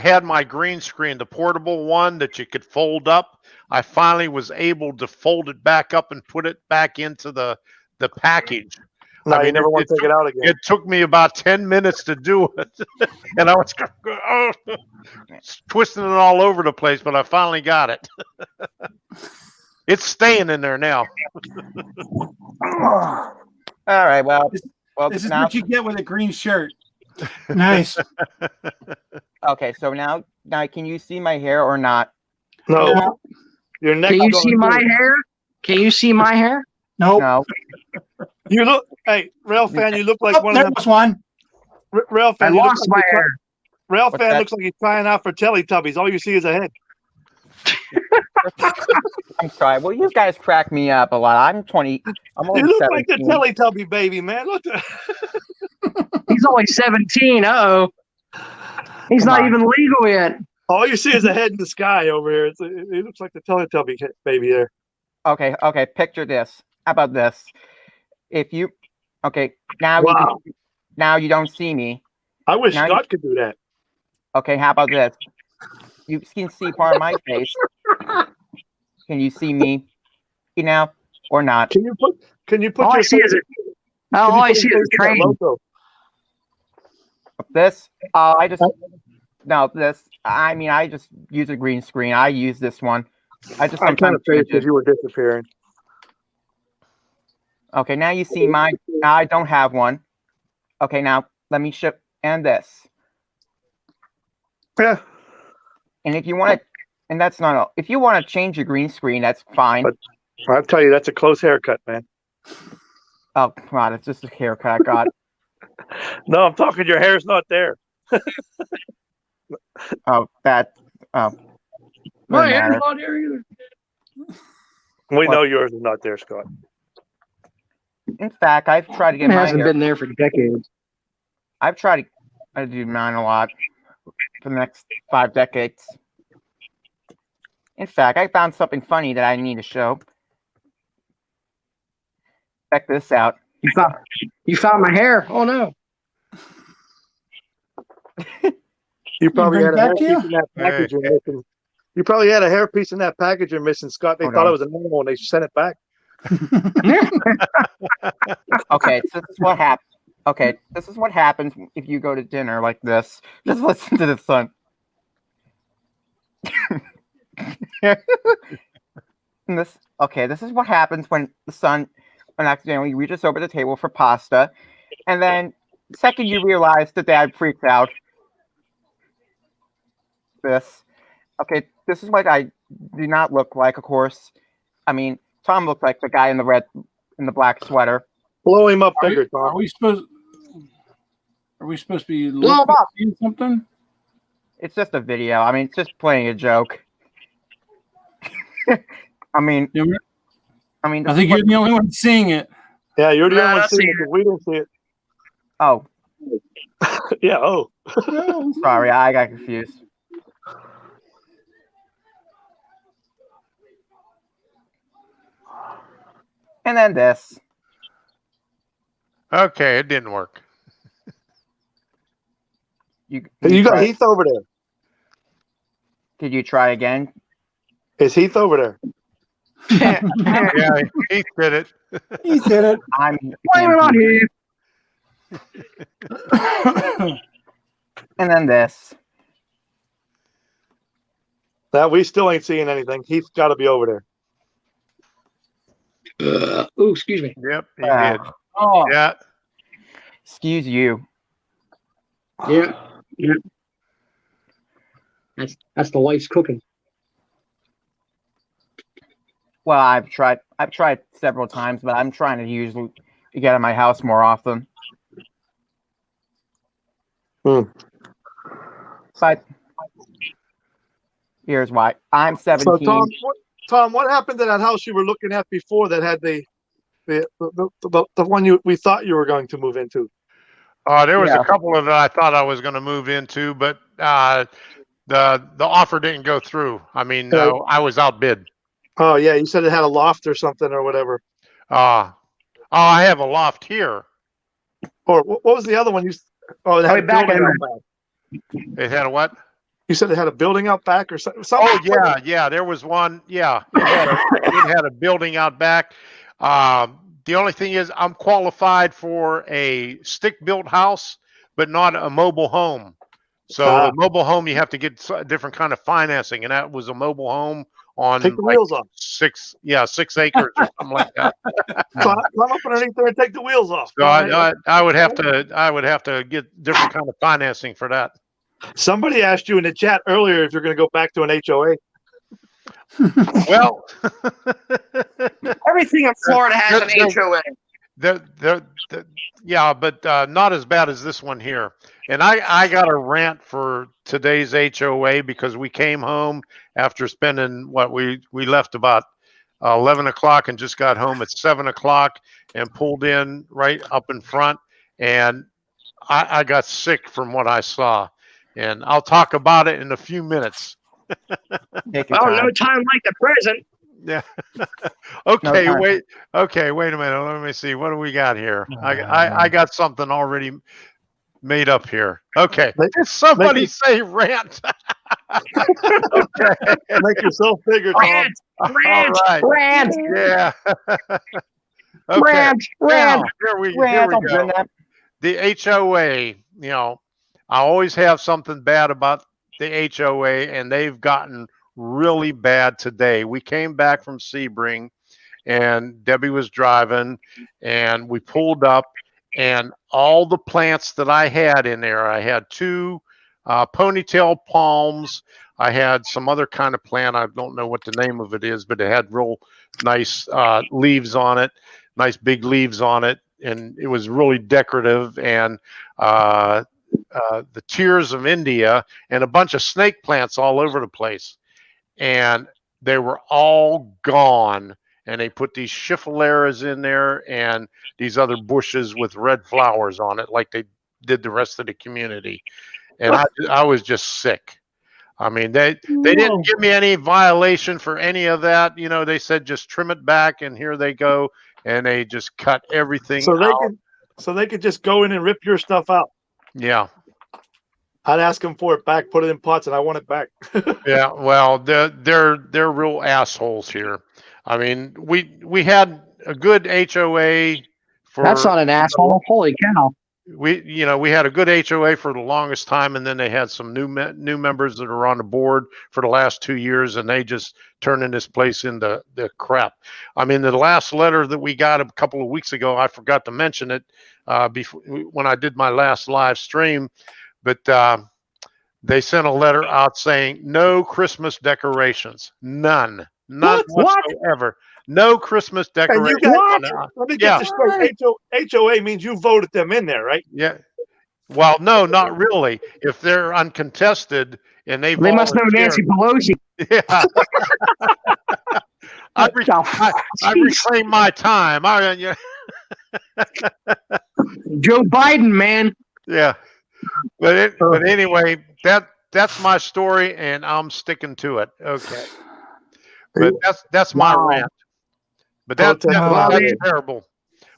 had my green screen, the portable one that you could fold up. I finally was able to fold it back up and put it back into the package. No, you never want to take it out again. It took me about 10 minutes to do it, and I was twisting it all over the place, but I finally got it. It's staying in there now. All right. Well, This is now, what you get with a green shirt. Nice. okay. So now, can you see my hair or not? No, Yeah. your neck. Can you see my hair? Can you see my hair? Nope. No. You look, hey, Rail fan, you look like Oh, one there of them. was one. Rail I fan, you look lost like my you're hair. Rail What's fan that? looks like he's trying out for Teletubbies. All you see is a head. I'm sorry. Well, you guys crack me up a lot. I'm 20. I'm only You look 17. like the Teletubby baby, man. Look. He's only 17. Uh-oh. He's Come not on. even legal yet. All you see is a head in the sky over here. It looks like the Teletubby baby there. Okay. Picture this. How about this? If you, okay, now Wow. now you don't see me. I wish Now Scott could do that. Okay, how about this? You can see part of my face. Can you see me? You know, or not? Can you put All I your see is all I see is a train. logo? This? I just no this. I mean, I just use a green screen. I use this one. I just I kind sometimes of figured change because it. you were disappearing. Okay, now you see mine. I don't have one. Okay, now let me shift and this. Yeah. And if you want to, and that's not all. If you want to change your green screen, that's fine. But I'll tell you, that's a close haircut, man. Oh, come on, it's just a haircut I got. No, I'm talking. Your hair's not there. Oh, that. Oh, My doesn't hair's matter. not here either. We What? know yours is not there, Scott. In fact, I've tried to It get my hasn't hair. been there for decades. I've tried to do mine a lot for the next 5 decades. In fact, I found something funny that I need to show. Check this out. You found my hair. Oh no. You probably bring had a that to hairpiece you? in that package you're missing. You probably had a hairpiece in that package you're missing, Scott. They Hold thought on. it was an animal and they sent it back. Okay, so this is what happens. Okay, this is what happens if you go to dinner like this. Just listen to the son. This is what happens when the son accidentally reaches over the table for pasta, and then the second you realize that dad freaks out. This is what I do not look like, of course. I mean, Tom looked like the guy in the black sweater. Blow him up bigger, Tom. Are we supposed to be Blow 'em up. looking at something? It's just a video. I mean, it's just playing a joke. I mean, I think you're the only one seeing it. Yeah, you're the Nah, only one I see seeing it. We didn't see it. oh, Yeah, oh. sorry, I got confused. And then this. Okay, it didn't work. You got try- Heath over there. Could you try again? Is Heath over there? Yeah, he did it. He did it. I'm Blame it on you. And then this. Now we still ain't seeing anything. Heath's got to be over there. Oh, excuse me. Yep, he did. Oh, Yeah. Excuse you. Yeah. That's the wife's cooking. Well, I've tried several times, but I'm trying to usually get out of my house more often. But here's why. I'm 17. So Tom, what happened to that house you were looking at before that had the one we thought you were going to move into? There was Yeah. a couple of that I thought I was going to move into, but the offer didn't go through. I mean, I was outbid. Oh yeah, you said it had a loft or something or whatever. I have a loft here. Or what was the other one? It had a back building in out back. It had a what? You said it had a building out back or something. Oh yeah, there was one. Yeah, it had a building out back. The only thing is I'm qualified for a stick-built house, but not a mobile home. So a mobile home, you have to get a different kind of financing, and that was a mobile home on Take the like wheels off. 6 acres or something like that. Climb up underneath there and take the wheels off. So I would have to get different kind of financing for that. Somebody asked you in the chat earlier if you're going to go back to an HOA. Well, Everything in Florida has an HOA. Yeah, but not as bad as this one here. And I got a rant for today's HOA because we came home after spending we left about 11 o'clock and just got home at 7 o'clock and pulled in right up in front. And I got sick from what I saw. And I'll talk about it in a few minutes. No time like the present. Yeah. Okay, No, wait a minute. Let me see. What do we got here? I got something already made up here. Okay. Somebody say rant. Okay. Make yourself bigger, Tom. Rant. Yeah. Okay. Rant. Now, here we go. The HOA, I always have something bad about the HOA, and they've gotten really bad today. We came back from Sebring, and Debbie was driving, and we pulled up, and all the plants that I had in there, I had 2 ponytail palms. I had some other kind of plant. I don't know what the name of it is, but it had real nice leaves on it, nice big leaves on it, and it was really decorative. And the Tears of India and a bunch of snake plants all over the place. And they were all gone. And they put these schifferleras in there and these other bushes with red flowers on it like they did the rest of the community. And I was just sick. I mean, they didn't give me any violation for any of that. They said just trim it back, and here they go. And they just cut everything out. So they could just go in and rip your stuff out. Yeah. I'd ask them for it back, put it in pots, and I want it back. Yeah, well, they're real assholes here. I mean, we had a good HOA for. That's not an asshole. Holy cow. We had a good HOA for the longest time, and then they had some new members that are on the board for the last 2 years, and they just turning this place into the crap. I mean, the last letter that we got a couple of weeks ago, I forgot to mention it before when I did my last live stream, but they sent a letter out saying no Christmas decorations, none whatsoever. No Christmas decorations. Let me get this straight. HOA means you voted them in there, right? Yeah. Well, no, not really. If they're uncontested and they must know Nancy Pelosi. Yeah. I reclaim my time. Joe Biden, man. Yeah. But anyway, that's my story, and I'm sticking to it. Okay. But that's my rant. But that's terrible.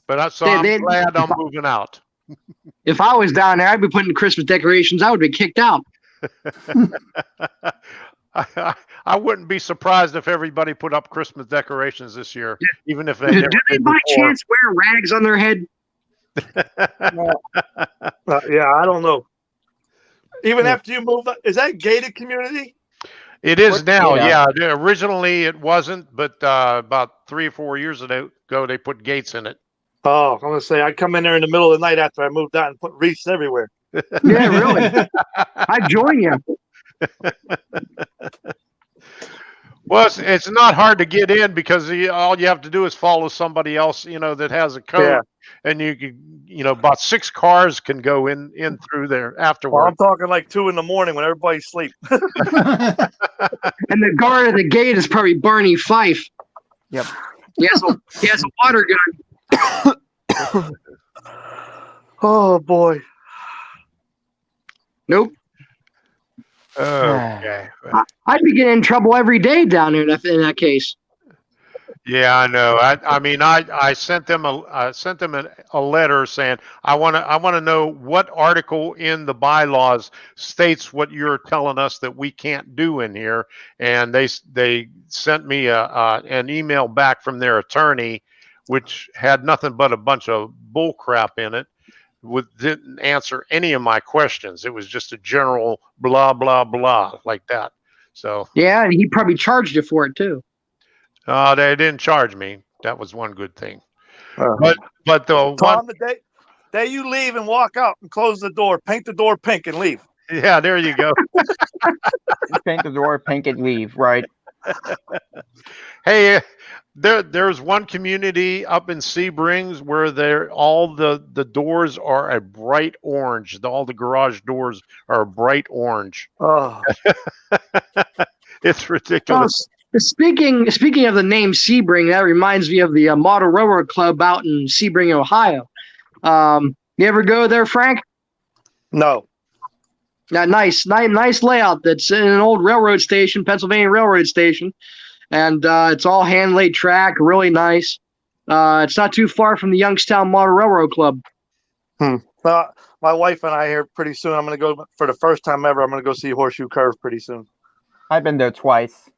But I'm glad I'm moving out. If I was down there, I'd be putting Christmas decorations. I would be kicked out. I wouldn't be surprised if everybody put up Christmas decorations this year, even if they never do they did by before. chance wear rags on their head? Yeah, I don't know. Even after you moved, is that gated community? It is now, yeah. Originally it wasn't, but about 3 or 4 years ago, they put gates in it. Oh, I'm gonna say I'd come in there in the middle of the night after I moved out and put wreaths everywhere. Yeah, really. I'd join you. Well, it's not hard to get in because all you have to do is follow somebody else, that has a code, and you can, about 6 cars can go in through there afterwards. Well, I'm talking like 2 a.m. when everybody's asleep. And the guard at the gate is probably Barney Fife. Yep. He has a water gun. Oh boy. Nope. Okay. I'd be getting in trouble every day down there in that case. Yeah, I know. I sent them a letter saying I want to know what article in the bylaws states what you're telling us that we can't do in here, and they sent me an email back from their attorney which had nothing but a bunch of bull crap in it. Didn't answer any of my questions. It was just a general blah blah blah like that. So yeah, and he probably charged you for it too. They didn't charge me. That was one good thing. But the Tom, the day you leave and walk out and close the door, paint the door pink and leave. Yeah, there you go. Paint the door pink and leave, right? Hey, there's one community up in Sebring where all the doors are a bright orange. All the garage doors are a bright orange. Oh, it's ridiculous. Speaking of the name Sebring, that reminds me of the Model Railroad Club out in Sebring, Ohio. You ever go there, Frank? no. Yeah, nice layout. That's in an old railroad station, Pennsylvania Railroad Station, and it's all hand laid track, really nice. It's not too far from the Youngstown Model Railroad Club. My wife and I here pretty soon. I'm going to go for the first time ever. I'm going to go see Horseshoe Curve pretty soon. I've been there twice.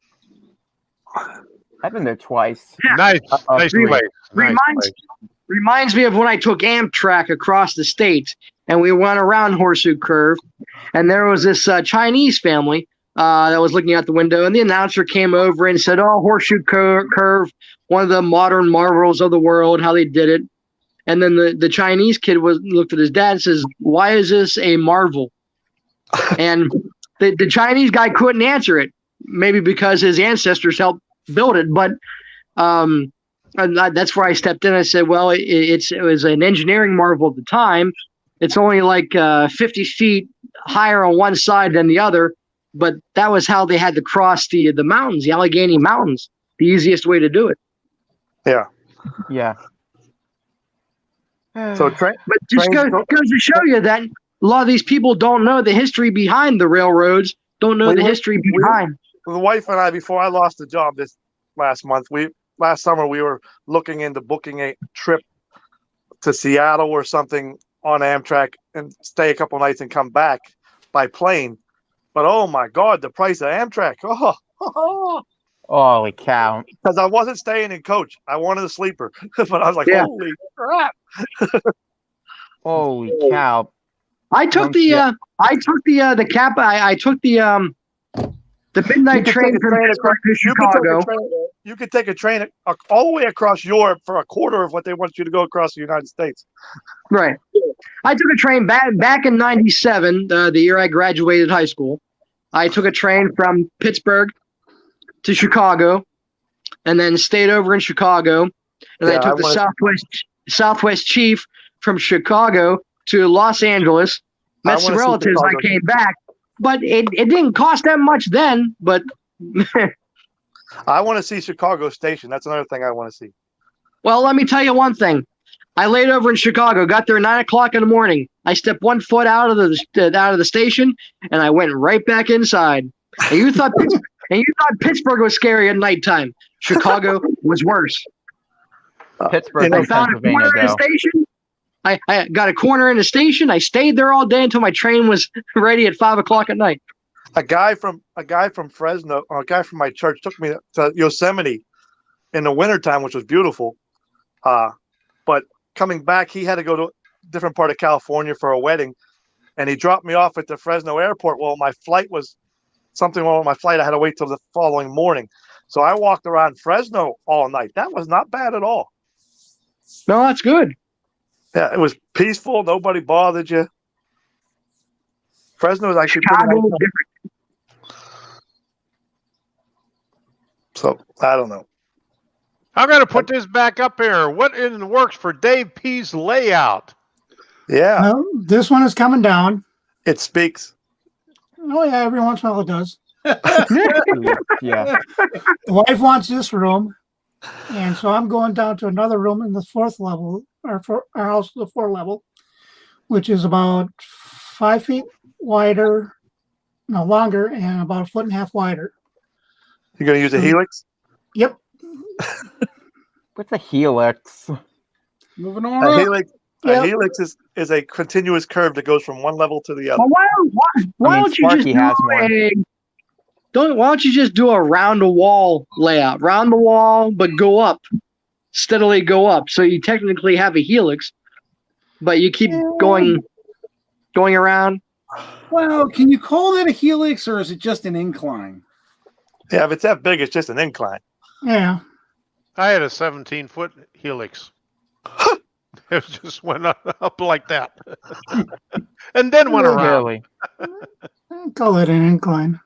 Yeah. Nice place. Reminds me of when I took Amtrak across the state, and we went around Horseshoe Curve, and there was this Chinese family that was looking out the window, and the announcer came over and said, "Oh, Horseshoe Curve, one of the modern marvels of the world, how they did it." And then the Chinese kid looked at his dad and says, "Why is this a marvel?" And the Chinese guy couldn't answer it, maybe because his ancestors helped build it, but that's where I stepped in. I said, well, it was an engineering marvel at the time. It's only like 50 feet higher on one side than the other, but that was how they had to cross the mountains, the Allegheny Mountains, the easiest way to do it. Yeah. Yeah. So, but just goes to show you that a lot of these people don't know the history behind the railroads, don't know the history behind. The wife and I, before I lost the job this last summer, we were looking into booking a trip to Seattle or something on Amtrak and stay a couple nights and come back by plane. But oh my God, the price of Amtrak! Holy cow! Because I wasn't staying in coach, I wanted a sleeper. But I was like, holy crap! Holy cow! I took the midnight train from Pittsburgh to Chicago. You could take a train all the way across Europe for a quarter of what they want you to go across the United States. Right. I took a train back in '97, the year I graduated high school. I took a train from Pittsburgh to Chicago, and then stayed over in Chicago. And I took the Southwest Chief from Chicago to Los Angeles. Met some relatives. I came back. But it didn't cost that much then, but I want to see Chicago Station. That's another thing I want to see. Well, let me tell you one thing. I laid over in Chicago, got there at 9 o'clock in the morning. I stepped 1 foot out of the station, and I went right back inside. And you thought Pittsburgh was scary at nighttime. Chicago was worse. Pittsburgh, I found a corner in the station. I got a corner in the station. I stayed there all day until my train was ready at 5 o'clock at night. A guy from Fresno, a guy from my church took me to Yosemite in the wintertime, which was beautiful. But coming back, he had to go to a different part of California for a wedding, and he dropped me off at the Fresno airport. Well, my flight was something wrong with my flight. I had to wait till the following morning. So I walked around Fresno all night. That was not bad at all. No, that's good. Yeah, it was peaceful. Nobody bothered you. Fresno is actually pretty nice. So, I don't know. I'm going to put this back up here. What in the works for Dave P's layout? Yeah. Well, this one is coming down. It speaks. Oh, yeah, every once in a while it does. Yeah. The wife wants this room, and so I'm going down to another room in the 4th level. Our house is the 4th level, which is about 5 feet wider, no longer, and about 1.5 feet wider. You're going to use a helix? Yep. What's a helix? Moving on. A helix is a continuous curve that goes from one level to the other. Well, why don't you just why don't you just do a round the wall layout? Round the wall, but go up. steadily go up. So you technically have a helix, but you keep going around. Well, can you call that a helix, or is it just an incline? Yeah, if it's that big, it's just an incline. Yeah. I had a 17-foot helix. It just went up like that, and then went around. Really? Call it an incline.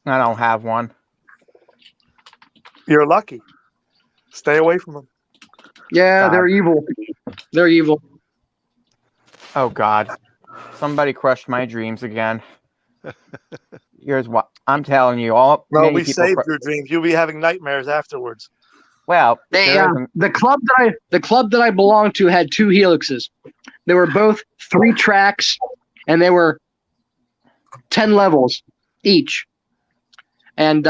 I don't have one. You're lucky. Stay away from them. Yeah, God. they're evil. They're evil. Oh God, somebody crushed my dreams again. Here's what I'm telling you. No, we saved your dreams. You'll be having nightmares afterwards. Well, the club that I belonged to had 2 helixes. They were both 3 tracks, and they were 10 levels each. And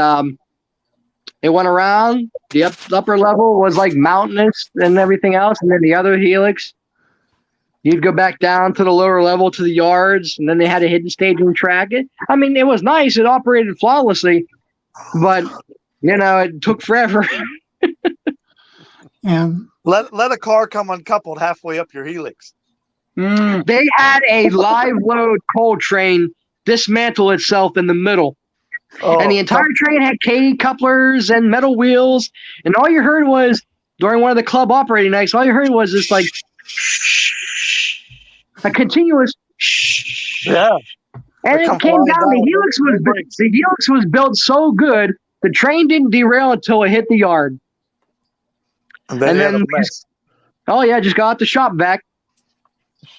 it went around. The upper level was like mountainous and everything else, and then the other helix, you'd go back down to the lower level to the yards, and then they had a hidden staging track. It was nice. It operated flawlessly, but it took forever. And let a car come uncoupled halfway up your helix. They had a live load coal train dismantle itself in the middle. And the entire train had Katy couplers and metal wheels. And all you heard was, during one of the club operating nights, all you heard was this like a continuous Yeah. And it came down. The helix was built so good, the train didn't derail until it hit the yard. And then just got out the shop back.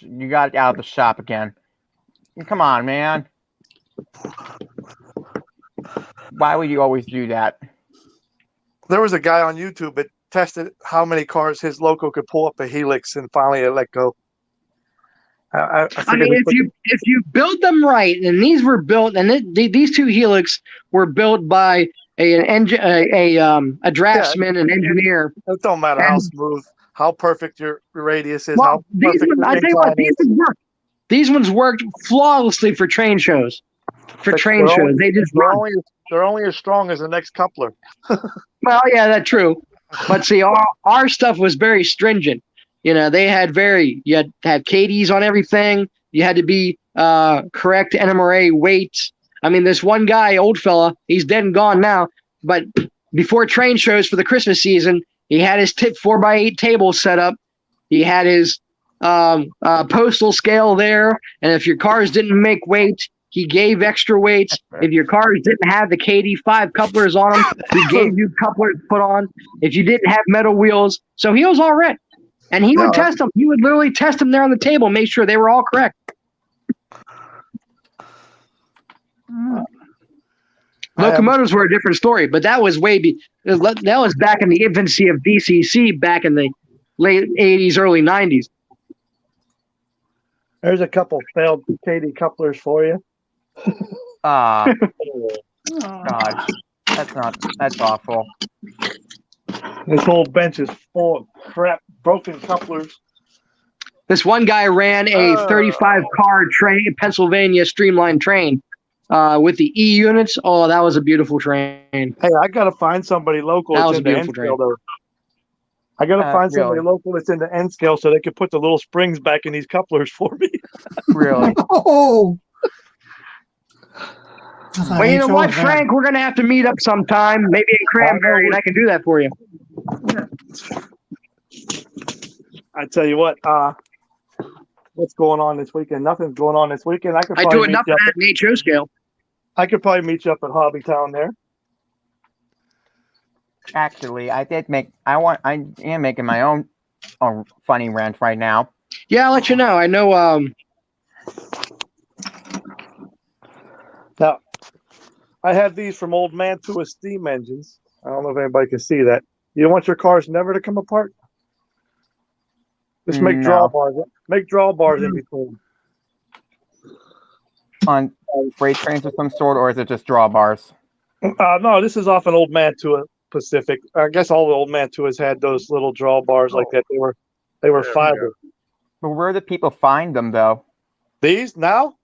You got out of the shop again. Come on, man. Why would you always do that? There was a guy on YouTube that tested how many cars his loco could pull up a helix, and finally it let go. I mean, if you build them right, and these were built, and these 2 helix were built by a draftsman, an engineer. It don't matter how smooth, how perfect your radius is, how these perfect ones, I tell you what, these ones worked flawlessly for train shows. They're only as strong as the next coupler. Well, yeah, that's true. But see, our stuff was very stringent. They had you had to have Katie's on everything. You had to be correct NMRA weights. I mean, this one guy, old fella, he's dead and gone now. But before train shows for the Christmas season, he had his 4x8 table set up. He had his postal scale there. And if your cars didn't make weight, he gave extra weights. If your cars didn't have the KD5 couplers on them, he gave you couplers put on. If you didn't have metal wheels. So he was all right. And he would test them. He would literally test them there on the table, make sure they were all correct. Locomotives were a different story, but that was that was back in the infancy of DCC back in the late 80s, early 90s. There's a couple failed Katy couplers for you. God, that's awful. This whole bench is full of crap, broken couplers. This one guy ran a 35-car train, Pennsylvania streamlined train with the E units. Oh, that was a beautiful train. Hey, I got to find somebody local that's into N scale, though. I got to find somebody local that's into N scale so they could put the little springs back in these couplers for me. Really? Oh. Well, you know what, Frank? We're going to have to meet up sometime, maybe in Cranberry, and I can do that for you. I tell you what, what's going on this weekend? Nothing's going on this weekend. I do enough at an HO scale. I could probably meet you up at Hobbytown there. Actually, I am making my own funny rant right now. Yeah, I'll let you know. I know. Now, I have these from Old Mantua steam engines. I don't know if anybody can see that. You want your cars never to come apart? Just make drawbars. Make drawbars in between. On freight trains of some sort, or is it just drawbars? No, this is off an Old Mantua Pacific. I guess all the Old Mantuas had those little drawbars like that. They were fiber. But where do people find them, though? These now?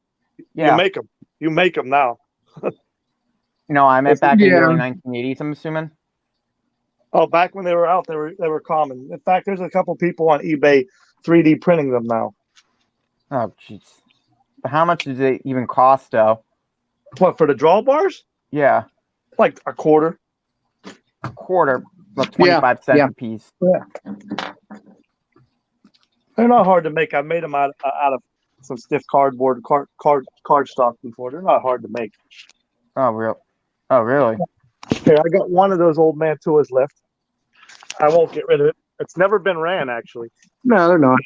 Yeah. You make them. You make them now. I meant back in the early 1980s, I'm assuming. Oh, back when they were out, they were common. In fact, there's a couple people on eBay 3D printing them now. Oh, jeez. But how much does it even cost, though? What, for the drawbars? Yeah, Like a quarter. a quarter, about 25 cents a piece. Yeah. They're not hard to make. I made them out of some stiff cardboard, card stock before. They're not hard to make. Oh, real? Oh, really? Here, I got one of those old Mantuas left. I won't get rid of it. It's never been ran, actually. No, they're not.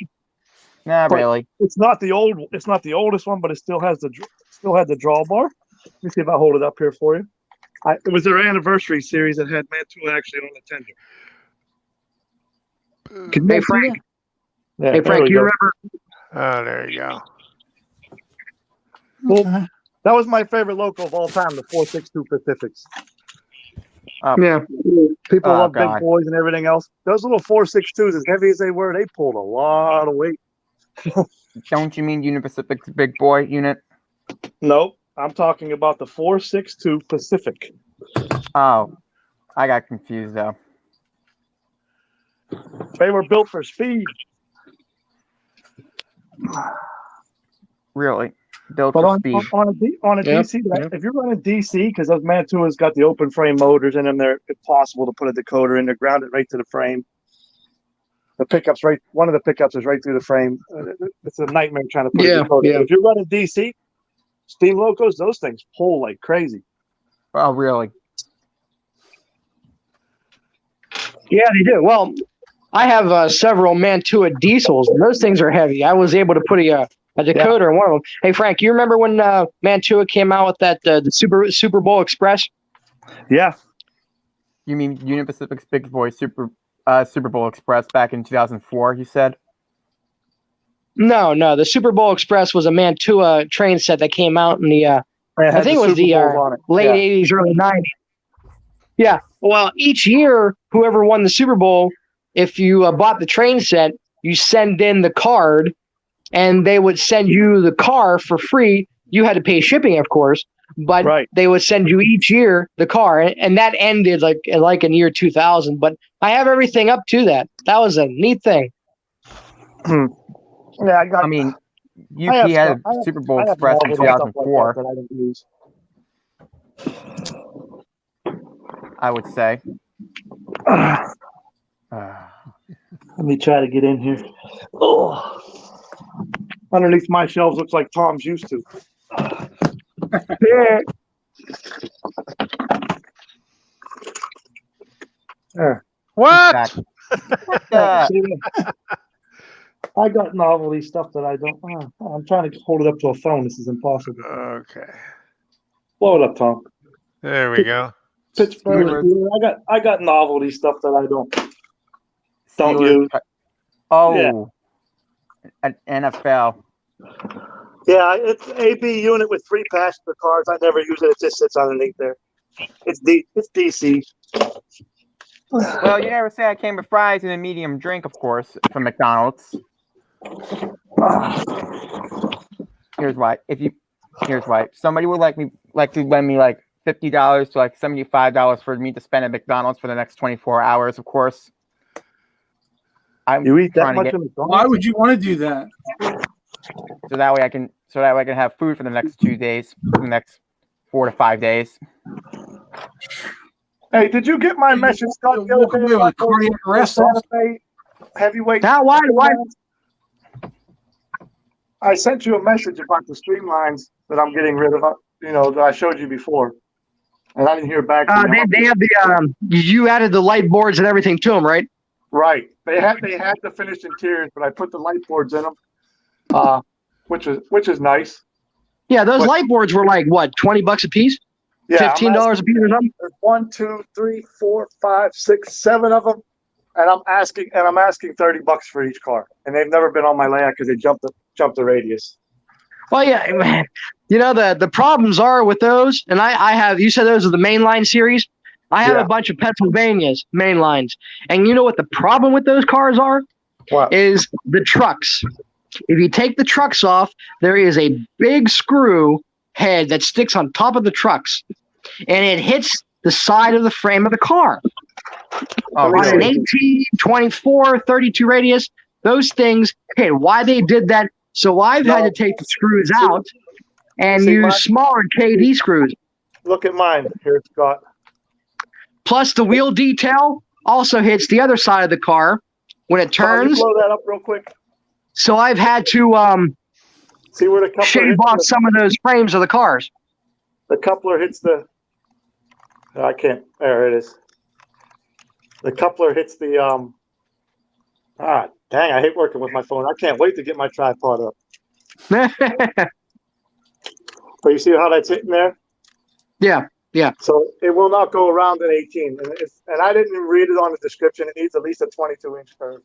Nah, But really. it's not the oldest one, but it still had the drawbar. Let me see if I hold it up here for you. It was their anniversary series that had Mantua actually on the tender. Hey, Frank. Yeah, Hey, Frank, you remember? Oh, there you go. Well, that was my favorite loco of all time, the 462 Pacifics. Yeah. People love God. big boys and everything else. Those little 462s, as heavy as they were, they pulled a lot of weight. Don't you mean Union Pacific's big boy unit? Nope. I'm talking about the 462 Pacific. Oh, I got confused, though. They were built for speed. Really? Built But for speed. on a DC, if you're running DC, because those Mantuas got the open frame motors in them, they're impossible to put a decoder in. They're grounded right to the frame. The pickup's right. One of the pickups is right through the frame. It's a nightmare trying to put a decoder. Yeah. If you're running DC, steam locos, those things pull like crazy. Oh, really? Yeah, they do. Well, I have several Mantua diesels, and those things are heavy. I was able to put a decoder in one of them. Hey, Frank, you remember when Mantua came out with that the Super Bowl Express? Yeah. You mean Union Pacific's big boy Super Bowl Express back in 2004, you said? No. The Super Bowl Express was a Mantua train set that came out in the, I think it was the late 80s, early 90s. Yeah. Well, each year, whoever won the Super Bowl, if you bought the train set, you send in the card, and they would send you the car for free. You had to pay shipping, of course, but they would send you each year the car, and that ended like in year 2000. But I have everything up to that. That was a neat thing. Yeah, I mean, UP had a Super Bowl Express in 2004. That I didn't use. I would say. Let me try to get in here. Oh, underneath my shelves looks like Tom's used to. Yeah. What? I got novelty stuff that I don't. I'm trying to hold it up to a phone. This is impossible. Okay. Blow it up, Tom. There we go. Pittsburgh. I got novelty stuff that I don't use. Oh, an NFL. Yeah, it's AB unit with 3 passenger cars. I never use it. It just sits underneath there. It's DC. Well, you never say I came with fries and a medium drink, of course, from McDonald's. Here's why. Somebody would like to lend me like $50 to like $75 for me to spend at McDonald's for the next 24 hours, of course. You eat that much of McDonald's? Why would you want to do that? So that way I can have food for the next 2 days, for the next 4 to 5 days. Hey, did you get my message, Scott? The other day about cardiac arrest. Heavyweight. Why? I sent you a message about the streamlines that I'm getting rid of. That I showed you before, and I didn't hear back. They have the you added the light boards and everything to them, right? Right. They had the finished interiors, but I put the light boards in them, which is nice. Yeah, those light boards were like what, $20 a piece? Yeah, $15 a piece or something. There's 1, 2, 3, 4, 5, 6, 7 of them, and I'm asking $30 for each car, and they've never been on my layout because they jumped the radius. Well, yeah, man. The problems are with those, and I have. You said those are the mainline series. I have a bunch of Pennsylvania's mainlines, and you know what the problem with those cars are? What? Is the trucks. If you take the trucks off, there is a big screw head that sticks on top of the trucks, and it hits the side of the frame of the car. Oh, on an really? 18, 24, 32 radius. Those things, okay, why they did that? So I've had to take the screws out and use smaller KD screws. Look at mine here, Scott. Plus, the wheel detail also hits the other side of the car when it turns. Blow that up real quick. So I've had to see where the coupler shave off some of those frames of the cars. The coupler hits the. I can't. There it is. The coupler hits the. Dang! I hate working with my phone. I can't wait to get my tripod up. But you see how that's hitting there? Yeah. Yeah. So it will not go around an 18, and I didn't read it on the description. It needs at least a 22-inch curve.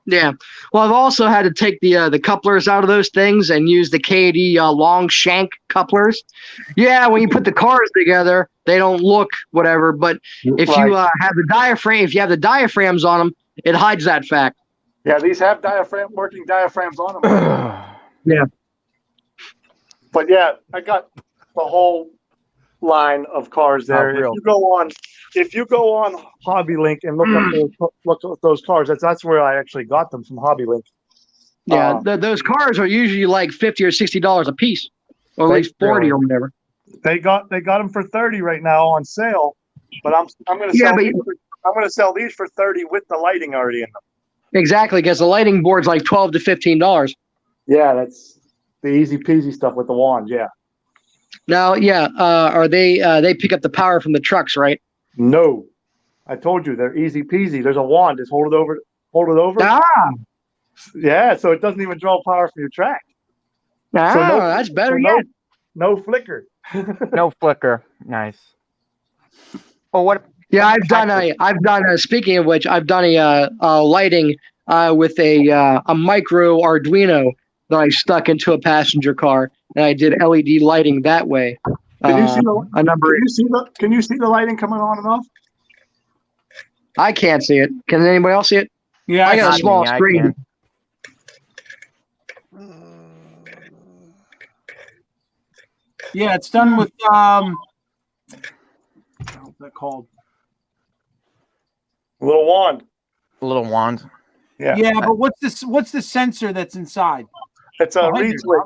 Yeah. Well, I've also had to take the couplers out of those things and use the KD long shank couplers. Yeah, when you put the cars together, they don't look whatever. But if you have the diaphragm, if you have the diaphragms on them, it hides that fact. Yeah, these have working diaphragms on them. Yeah. But yeah, I got the whole line of cars there. If you go on Hobby Link and look up those cars, that's where I actually got them, from Hobby Link. Yeah, those cars are usually like $50 or $60 a piece, or at least 40 or whatever. They got them for 30 right now on sale, but I'm going to sell these for 30 with the lighting already in them. Exactly, because the lighting board's like $12 to $15. Yeah, that's the easy peasy stuff with the wand. Yeah. Now, are they pick up the power from the trucks, right? No, I told you they're easy peasy. There's a wand. Just hold it over. Ah. Yeah, so it doesn't even draw power from your track. Ah, so that's better yet. No flicker. No flicker. Nice. Well, what? Yeah, I've done. Speaking of which, I've done a lighting with a micro Arduino that I stuck into a passenger car, and I did LED lighting that way. Can you see the lighting coming on and off? I can't see it. Can anybody else see it? Yeah, I got a small screen. Yeah, it's done with what's that called? A little wand. A little wand. Yeah. Yeah, but what's the sensor that's inside? It's a reed switch.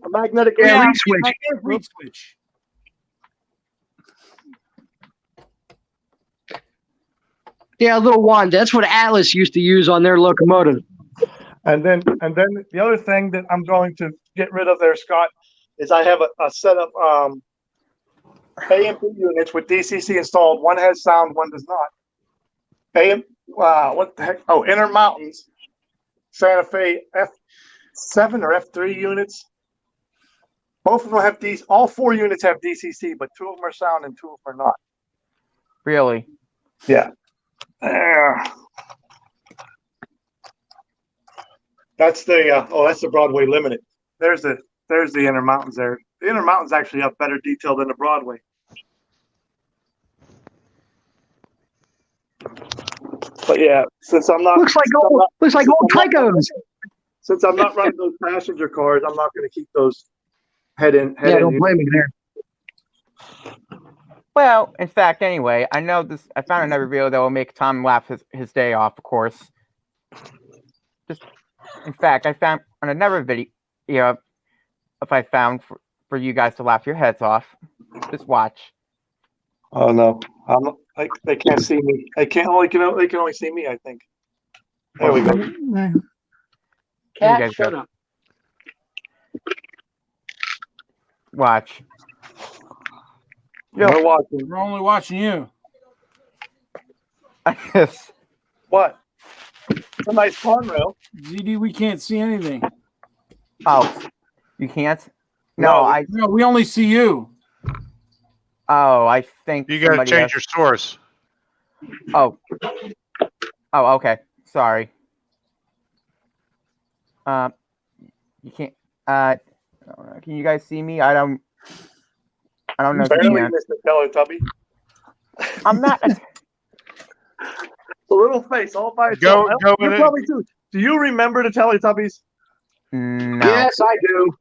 A magnetic reed switch. Reed switch. Yeah, a little wand. That's what Atlas used to use on their locomotive. And then the other thing that I'm going to get rid of there, Scott, is I have a set of AMP units with DCC installed. One has sound, one does not. What the heck? Oh, Intermountains, Santa Fe F7 or F3 units. Both of them have all 4 units have DCC, but 2 of them are sound and 2 of them are not. Really? Yeah. That's the Broadway Limited. There's the Intermountains there. The Intermountains actually have better detail than the Broadway. But yeah, since I'm not looks like old Tycos. Since I'm not running those passenger cars, I'm not going to keep those head in. Don't blame me there. Well, in fact, anyway, I know this. I found another video that will make Tom laugh his day off, of course. In fact, I found on another video, if I found for you guys to laugh your heads off. Just watch. Oh no, they can't see me. They can only see me. I think. There we go. Cat, shut up. Watch. We're watching. We're only watching you. Yes. What? It's a nice rail. ZD, we can't see anything. Oh, you can't? No, we only see you. Oh, I think you got to change your source. Oh, okay. Sorry. You can't. Can you guys see me? I don't know. Barely, Mr. Teletubby. I'm not. The little face all by itself. Do you remember the Teletubbies? No. Yes, I do.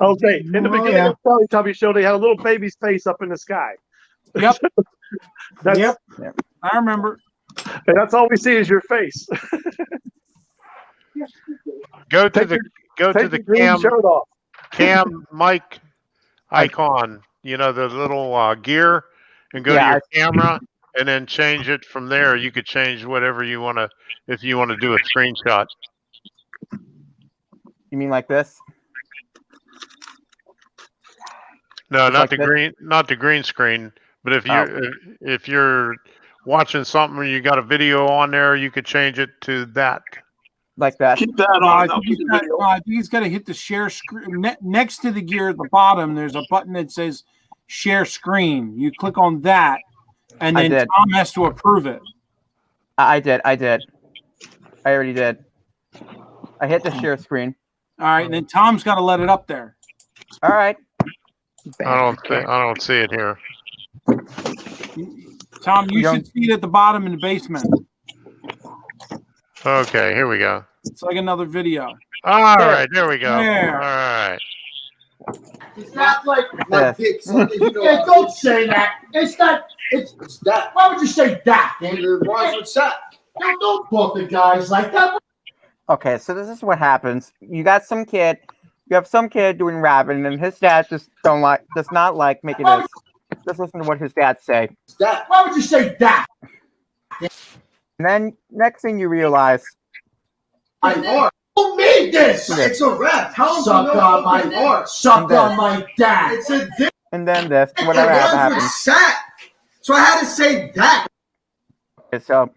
Okay. In the beginning of the Teletubby show, they had a little baby's face up in the sky. Yep. That's I remember. And that's all we see is your face. Go to Take the your green shirt off. cam mic icon. You know, the little gear, and go to your camera, and then change it from there. You could change whatever you want to, if you want to do a screenshot. You mean like this? No, Just not like the this? green, not the green screen. But if you're watching something or you got a video on there, you could change it to that. Like that. Keep that No, I on. think he's got to hit the share screen. Next to the gear at the bottom, there's a button that says share screen. You click on that, and then Tom has to approve it. I did. I already did. I hit the share screen. All right, and then Tom's got to let it up there. All right. I don't see it here. Tom, you should see it at the bottom in the basement. Okay, here we go. It's like another video. All right, there we go. There. All right. It's not like it's, yeah, don't say that. It's not. It's that. Why would you say that? Why would that? Don't talk to guys like that. Okay, so this is what happens. You got some kid. You have some kid doing rapping, and his dad does not like making this. Just listen to what his dad say. That. Why would you say that? And then next thing you realize, Who made this? It's a rap. Suck on my art. Suck on my dad. It's a dick. And then this, whatever happens. So I had to say that. Okay, so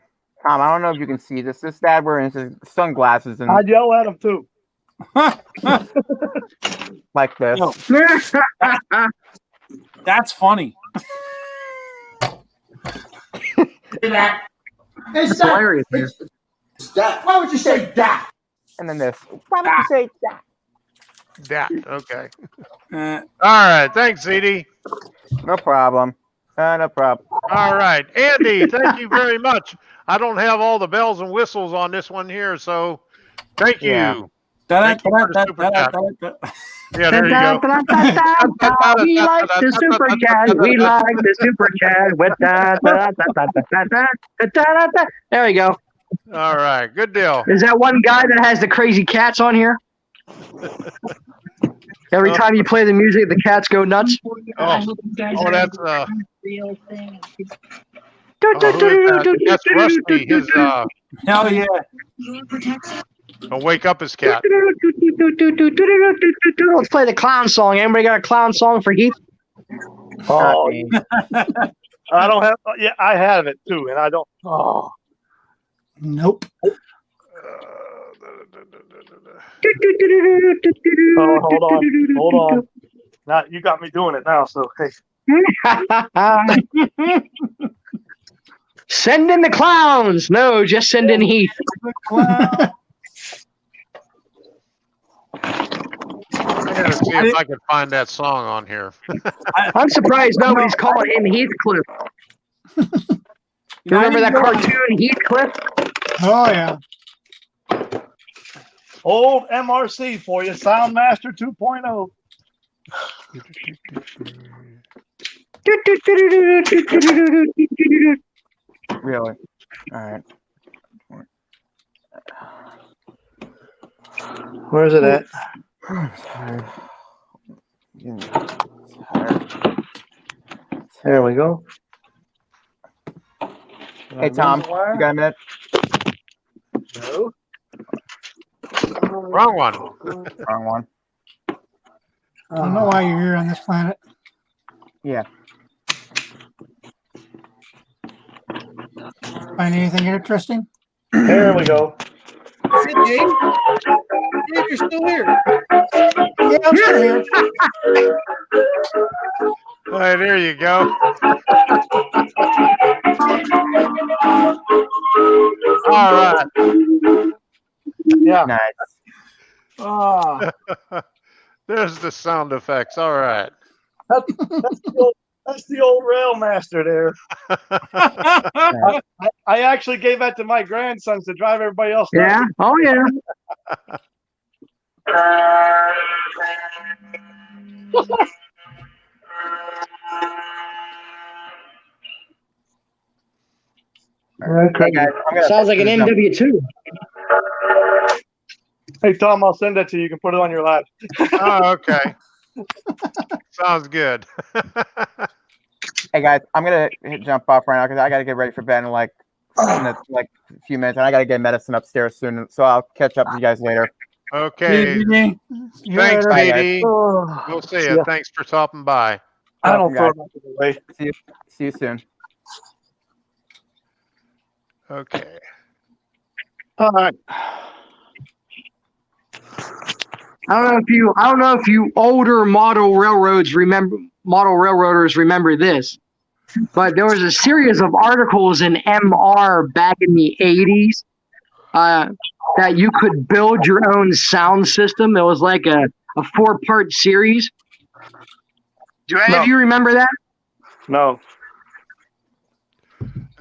Tom, I don't know if you can see this. This dad wearing his sunglasses and I'd yell at him too. like this. That's funny. It's hilarious. It's that. Why would you say that? And then this. Why would you say that? That. Okay. All right. Thanks, CD. No problem. No problem. All right, Andy. Thank you very much. I don't have all the bells and whistles on this one here, so thank you. Yeah. Thank you for the super chat. Yeah, there you go. We like the super chat. We like the super chat. With that. There we go. All right, good deal. Is that one guy that has the crazy cats on here? Every time you play the music, the cats go nuts. Oh, that's that's Rusty. His Hell yeah. I'll wake up his cat. Let's play the clown song. Anybody got a clown song for Heath? Oh, I don't have. Yeah, I have it too, and I don't. Oh, Nope. oh, hold on. Now you got me doing it now. So hey. Send in the clowns. No, just send in Heath. I gotta see if I can find that song on here. I'm surprised nobody's calling him Heathcliff. You remember that cartoon Heathcliff? Oh yeah. Old MRC for you, Soundmaster 2.0. Really? All right. Where's it at? I'm tired. There we go. Hey Tom, you got a minute? No. Wrong one. Wrong one. I don't know why you're here on this planet. Yeah. Find anything interesting? There we go. Is it Dave? Dave, you're still here. Yeah, I'm still here. All right, there you go. All right. Yeah. Nice. Oh. There's the sound effects. All right. That's the old rail master there. I actually gave that to my grandsons to drive everybody else nuts. Yeah. Oh yeah. Okay. Hey guys, Sounds like an MW2. Hey Tom, I'll send that to you. You can put it on your lap. Oh, okay. Sounds good. Hey guys, I'm gonna jump off right now because I gotta get ready for bed in like a few minutes, and I gotta get medicine upstairs soon. So I'll catch up with you guys later. Okay. Yeah. Thanks, Bye, guys. DD. We'll see you. Yeah. Thanks for stopping by. I don't throw Welcome, guys. nothing away. See you soon. Okay. All right. I don't know if you older model railroaders remember this, but there was a series of articles in MR back in the 80s that you could build your own sound system. It was like a 4-part series. Do any of you remember that? No.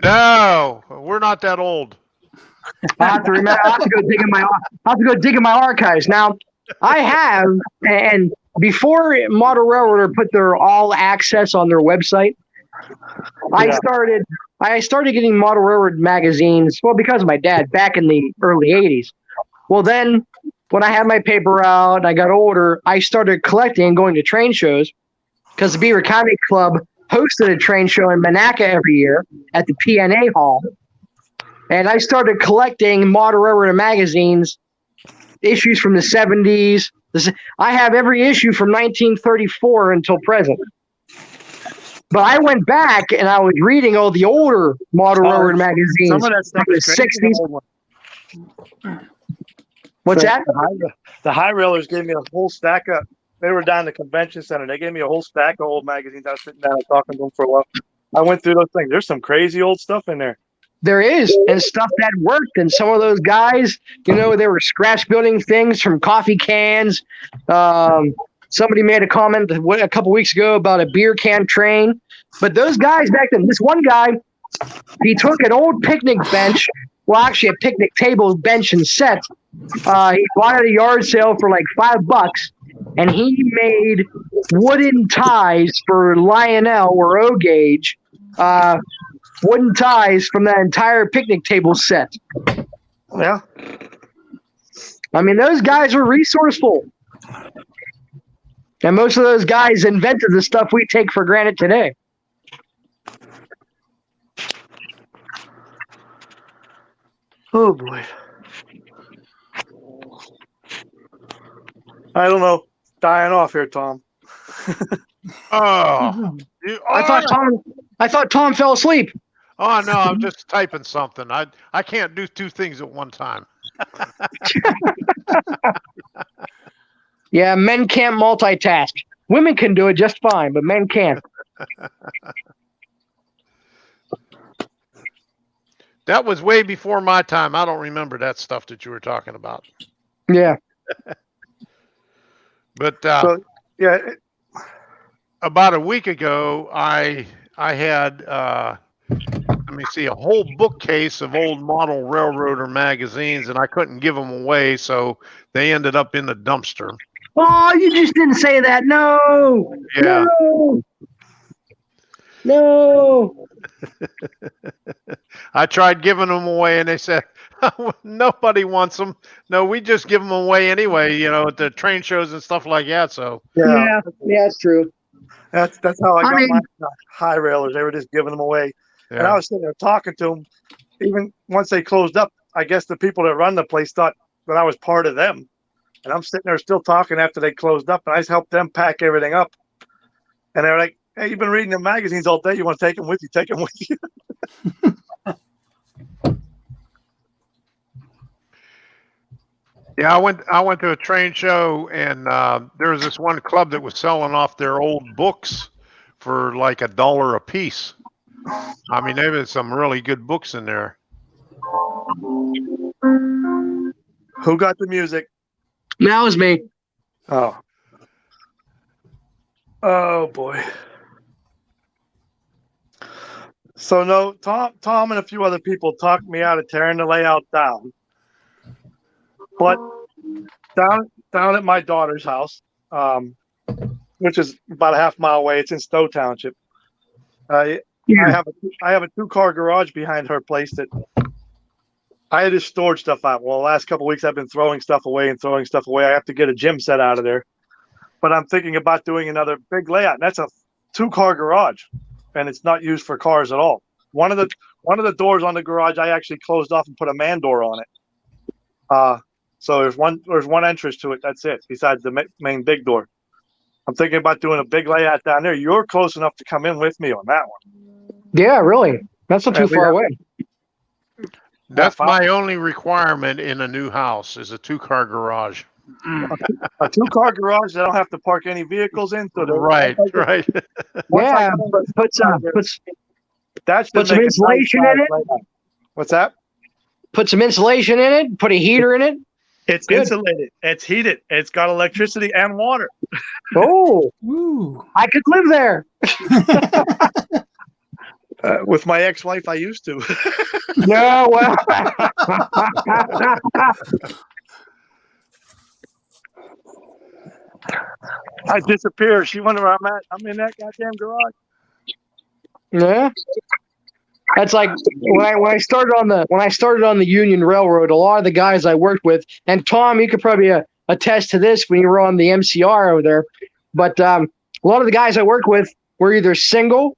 No, we're not that old. I have to remember. I have to go dig in my archives. Now, I have, and before Model Railroader put their all access on their website, I started getting Model Railroad magazines. Well, because of my dad back in the early '80s. Well, then when I had my paper out and I got older, I started collecting and going to train shows because the Beaver County Club hosted a train show in Monaca every year at the PNA Hall. And I started collecting Model Railroad magazines, issues from the 70s. I have every issue from 1934 until present. But I went back and I was reading all the older Model Railroad magazines Some of that stuff from is the crazy. 60s. What's that? The high railers gave me a whole stack of. They were down in the convention center. They gave me a whole stack of old magazines. I was sitting down and talking to them for a while. I went through those things. There's some crazy old stuff in there. There is, and stuff that worked. And some of those guys, they were scratch building things from coffee cans. Somebody made a comment a couple weeks ago about a beer can train. But those guys back then, this one guy, he took an old picnic bench, well, actually a picnic table, bench, and set. He bought it at a yard sale for like $5, and he made wooden ties for Lionel or O gauge. Wooden ties from that entire picnic table set. Yeah. I mean, those guys were resourceful. And most of those guys invented the stuff we take for granted today. Oh, boy. I don't know. Dying off here, Tom. Oh. I thought Tom fell asleep. Oh, no, I'm just typing something. I can't do two things at one time. Yeah, men can't multitask. Women can do it just fine, but men can't. That was way before my time. I don't remember that stuff that you were talking about. Yeah. But yeah, about a week ago, I had let me see, a whole bookcase of old Model Railroader magazines, and I couldn't give them away, so they ended up in the dumpster. Oh, you just didn't say that. No. Yeah. No. I tried giving them away, and they said, nobody wants them. No, we just give them away anyway, at the train shows and stuff like that. So yeah, it's true. That's how I got my high railers. They were just giving them away. Yeah. And I was sitting there talking to them. Even once they closed up, I guess the people that run the place thought that I was part of them. And I'm sitting there still talking after they closed up, and I just helped them pack everything up. And they're like, "Hey, you've been reading the magazines all day. You want to take them with you? Take them with you." Yeah, I went to a train show, and there was this one club that was selling off their old books for like $1 a piece. I mean, there was some really good books in there. Who got the music? That was me. Oh. Oh boy. So no, Tom and a few other people talked me out of tearing the layout down. But down at my daughter's house, which is about a half mile away, it's in Stowe Township. I have a 2-car garage behind her place that I had to store stuff out. Well, the last couple of weeks I've been throwing stuff away. I have to get a gym set out of there. But I'm thinking about doing another big layout. And that's a 2-car garage, and it's not used for cars at all. One of the doors on the garage I actually closed off and put a man door on it. So there's one entrance to it. That's it. Besides the main big door. I'm thinking about doing a big layout down there. You're close enough to come in with me on that one. Yeah, really. That's not too far away. That's my only requirement in a new house is a 2-car garage. A 2-car garage. I don't have to park any vehicles in. So right. Yeah, put some insulation in it. What's that? Put some insulation in it. Put a heater in it. It's insulated. It's heated. It's got electricity and water. Oh, I could live there. With my ex-wife, I used to. No, well. I disappear. She wonder where I'm at. I'm in that goddamn garage. Yeah. That's like when I started on the Union Railroad. A lot of the guys I worked with, and Tom, you could probably attest to this when you were on the MCR over there. But a lot of the guys I worked with were either single,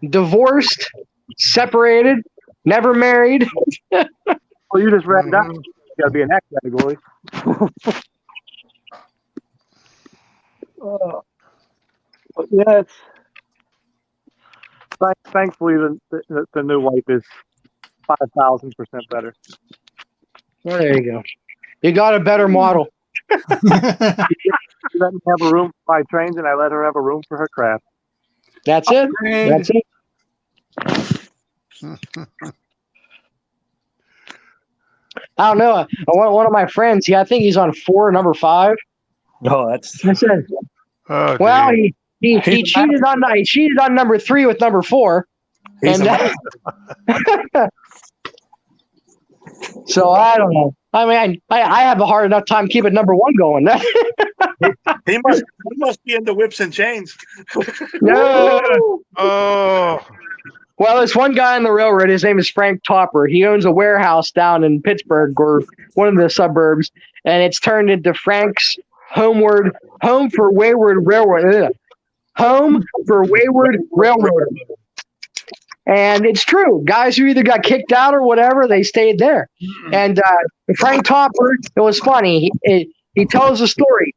divorced, separated, never married. Well, you just ran down. You got to be in that category. But yeah, thankfully the new wife is 5,000% better. Well, there you go. You got a better model. She let me have a room for my trains, and I let her have a room for her craft. That's it. That's it. I don't know. One of my friends, I think he's on number 5. Oh, that's. I said, well, he cheated on number 3 with number 4, and so I don't know. I mean, I have a hard enough time keeping number 1 going. He must be into whips and chains. No. Oh. Well, there's one guy on the railroad. His name is Frank Topper. He owns a warehouse down in Pittsburgh or one of the suburbs, and it's turned into Frank's Home for Wayward Railroad. Home for Wayward Railroad. And it's true. Guys who either got kicked out or whatever, they stayed there. And Frank Topper, it was funny. He tells a story.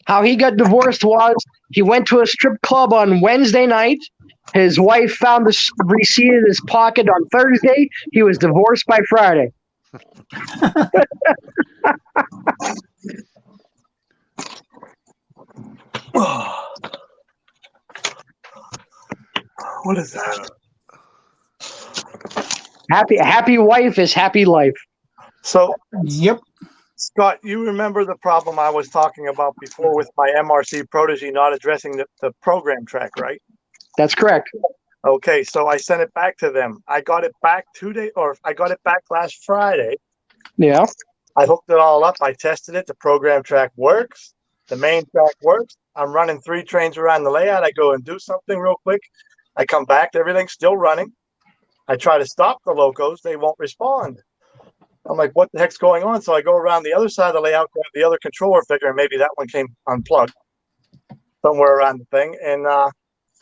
How he got divorced was he went to a strip club on Wednesday night. His wife found the receipt in his pocket on Thursday. He was divorced by Friday. What is that? Happy wife is happy life. So, yep. Scott, you remember the problem I was talking about before with my MRC protege not addressing the program track, right? That's correct. Okay, so I sent it back to them. I got it back last Friday. Yeah. I hooked it all up. I tested it. The program track works. The main track works. I'm running 3 trains around the layout. I go and do something real quick. I come back. Everything's still running. I try to stop the locos. They won't respond. I'm like, what the heck's going on? So I go around the other side of the layout, grab the other controller, figure maybe that one came unplugged somewhere around the thing, and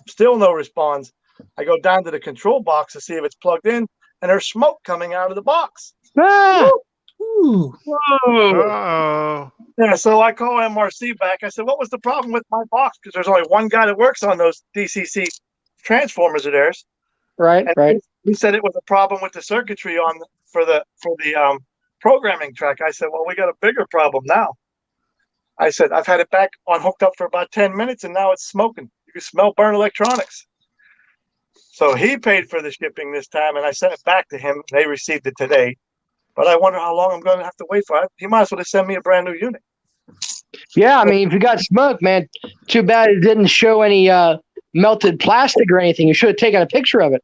still no response. I go down to the control box to see if it's plugged in, and there's smoke coming out of the box. Ah! Ooh. Uh-oh. Yeah, so I call MRC back. I said, what was the problem with my box? Because there's only one guy that works on those DCC transformers of theirs. Right, and right. He said it was a problem with the circuitry for the programming track. I said, well, we got a bigger problem now. I said, I've had it back on hooked up for about 10 minutes, and now it's smoking. You can smell burnt electronics. So he paid for the shipping this time, and I sent it back to him. They received it today. But I wonder how long I'm going to have to wait for it. He might as well just send me a brand new unit. Yeah, I mean, if you got smoke, man, too bad it didn't show any melted plastic or anything. You should have taken a picture of it.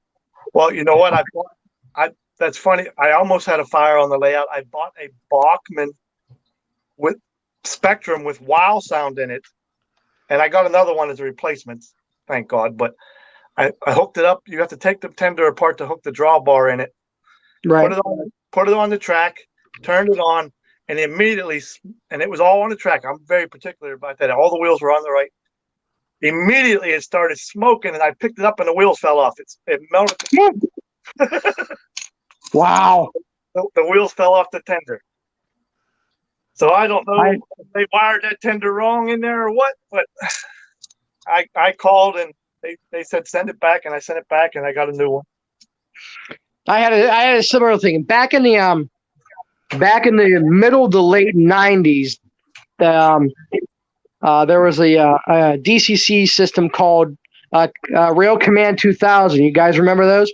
Well, you know what? That's funny. I almost had a fire on the layout. I bought a Bachmann with Spectrum with wow sound in it, and I got another one as a replacement. Thank God. But I hooked it up. You have to take the tender apart to hook the drawbar in it. Right. Put it on the track, turned it on, and immediately, and it was all on the track. I'm very particular about that. All the wheels were on the right. Immediately, it started smoking, and I picked it up, and the wheels fell off. It melted. Wow. The wheels fell off the tender. So I don't know if they wired that tender wrong in there or what, but I called and they said send it back, and I sent it back, and I got a new one. I had a similar thing back in the middle to late 90s. There was a DCC system called Rail Command 2000. You guys remember those?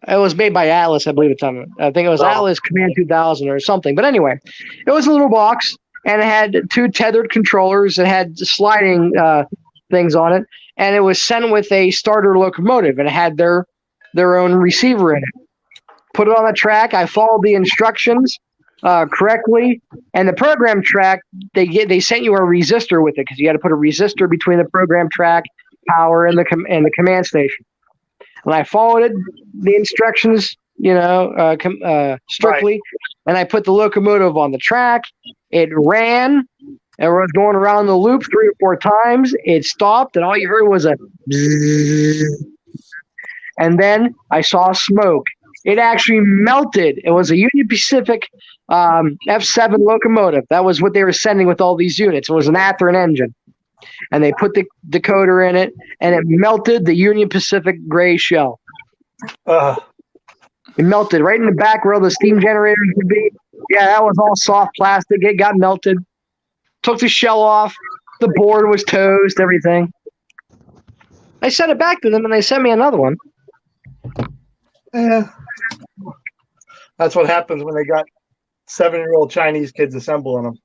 It was made by Atlas, I believe, at the time. I think it was Atlas Command 2000 or something. But anyway, it was a little box, and it had 2 tethered controllers. It had sliding things on it, and it was sent with a starter locomotive, and it had their own receiver in it. Put it on the track. I followed the instructions correctly, and the program track, they sent you a resistor with it because you had to put a resistor between the program track, power, and the command station. And I followed the instructions, strictly. Right. And I put the locomotive on the track. It ran. It was going around the loop 3 or 4 times. It stopped, and all you heard was a bzzz. And then I saw smoke. It actually melted. It was a Union Pacific F7 locomotive. That was what they were sending with all these units. It was an Athearn engine. And they put the decoder in it, and it melted the Union Pacific gray shell. It melted right in the back where the steam generators would be. Yeah, that was all soft plastic. It got melted. Took the shell off. The board was toast, everything. I sent it back to them, and they sent me another one. Yeah. That's what happens when they got 7-year-old Chinese kids assembling them.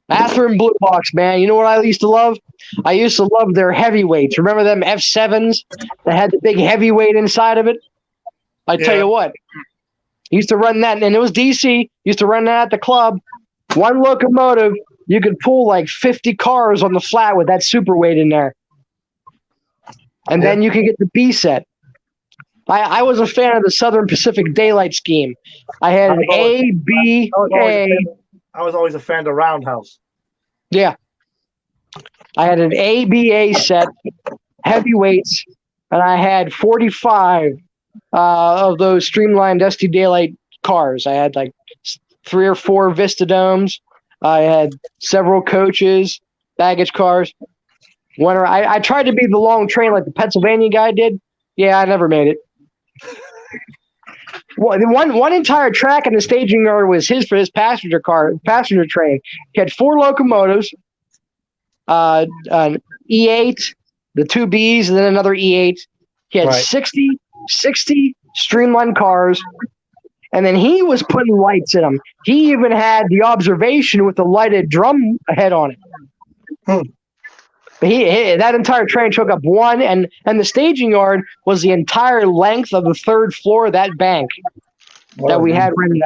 Bathroom Blue Box, man. You know what I used to love? I used to love their heavyweights. Remember them F7s that had the big heavyweight inside of it? I tell you what, used to run that, and it was DC. Used to run that at the club. One locomotive, you could pull like 50 cars on the flat with that superweight in there, and then you could get the B set. I was a fan of the Southern Pacific Daylight Scheme. I had an A, B, A. I was always a fan of Roundhouse. Yeah. I had an A, B, A set, heavyweights, and I had 45 of those streamlined ST Daylight cars. I had like 3 or 4 Vista Domes. I had several coaches, baggage cars. I tried to be the long train like the Pennsylvania guy did. Yeah, I never made it. Well, one entire track in the staging yard was his for his passenger train. He had 4 locomotives, an E8, the 2 Bs, and then another E8. He had 60 streamlined cars, and then he was putting lights in them. He even had the observation with the lighted drum head on it. But that entire train took up one, and the staging yard was the entire length of the 3rd floor of that bank that we had written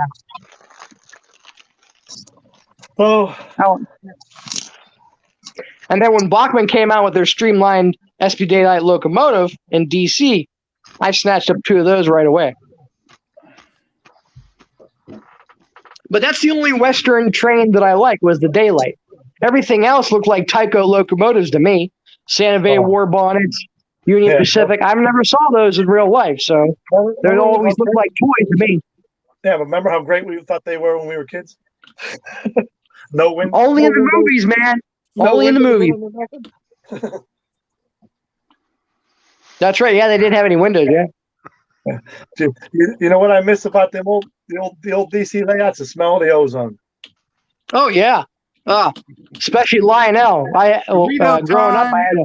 down. And then when Bachmann came out with their streamlined SP Daylight locomotive in DC, I snatched up 2 of those right away. But that's the only Western train that I liked was the Daylight. Everything else looked like Tyco locomotives to me. Santa Fe War Bonnets, Union Pacific. I never saw those in real life, so they always looked like toys to me. Yeah, but remember how great we thought they were when we were kids? No windows. Only in the movies, man. Only in the movies. That's right. Yeah, they didn't have any windows. Yeah. You know what I miss about the old DC layouts? The smell of the ozone. Oh yeah. Especially Lionel. Growing up, I had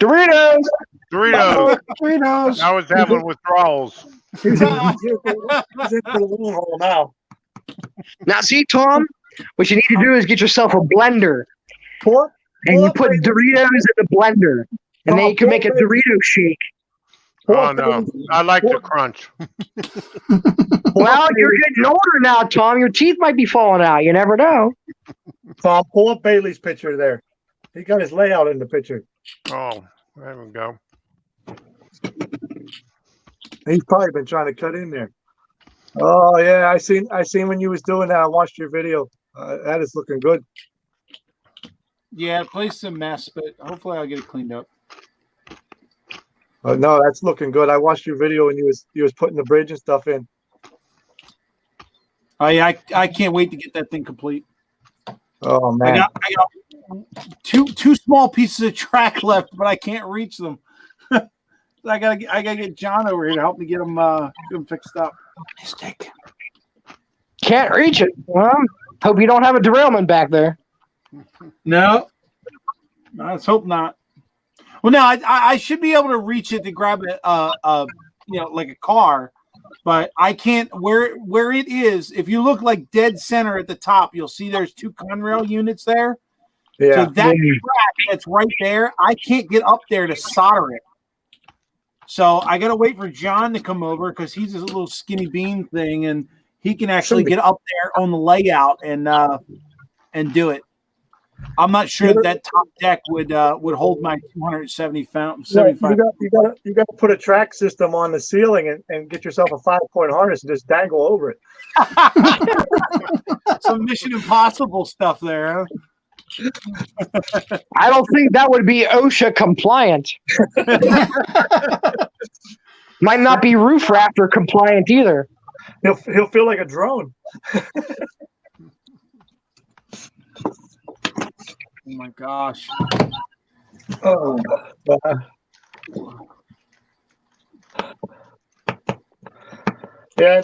Doritos. I was having withdrawals. Now, see, Tom, what you need to do is get yourself a blender, and you put Doritos in the blender, and then you can make a Dorito shake. Oh no, I like to crunch. Well, you're getting older now, Tom. Your teeth might be falling out. You never know. Tom, pull up Bailey's picture there. He got his layout in the picture. Oh, there we go. He's probably been trying to cut in there. Oh yeah, I seen when you was doing that. I watched your video. That is looking good. Yeah, the place is a mess, but hopefully I'll get it cleaned up. No, that's looking good. I watched your video when you was putting the bridge and stuff in. Oh yeah, I can't wait to get that thing complete. Oh man, I got two small pieces of track left, but I can't reach them. I gotta get John over here to help me get them fixed up. Mistake. Can't reach it. Well, hope you don't have a derailment back there. No, let's hope not. Well, no, I should be able to reach it to grab a like a car, but I can't. Where it is, if you look like dead center at the top, you'll see there's 2 Conrail units there. Yeah. So that track that's right there, I can't get up there to solder it. So I got to wait for John to come over because he's a little skinny bean thing, and he can actually get up there on the layout and do it. I'm not sure that top deck would hold my 270 pound. 75. You got to put a track system on the ceiling and get yourself a 5-point harness and just dangle over it. Some Mission Impossible stuff there. Huh? I don't think that would be OSHA compliant. Might not be roof rafter compliant either. He'll feel like a drone. Oh my gosh. Oh. Yeah,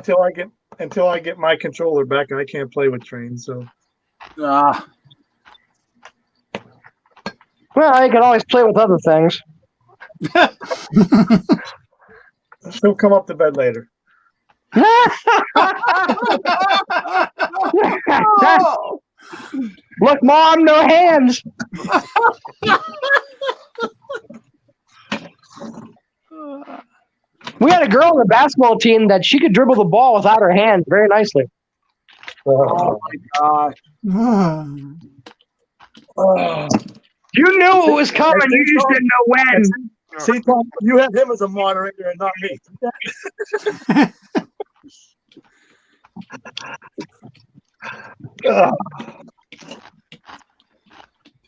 until I get my controller back, I can't play with trains. So. Well, I can always play with other things. He'll come up to bed later. Look, Mom, no hands. We had a girl on the basketball team that she could dribble the ball without her hands very nicely. Oh my gosh. You knew it was coming. You just didn't know when. See, Tom, you have him as a moderator and not me.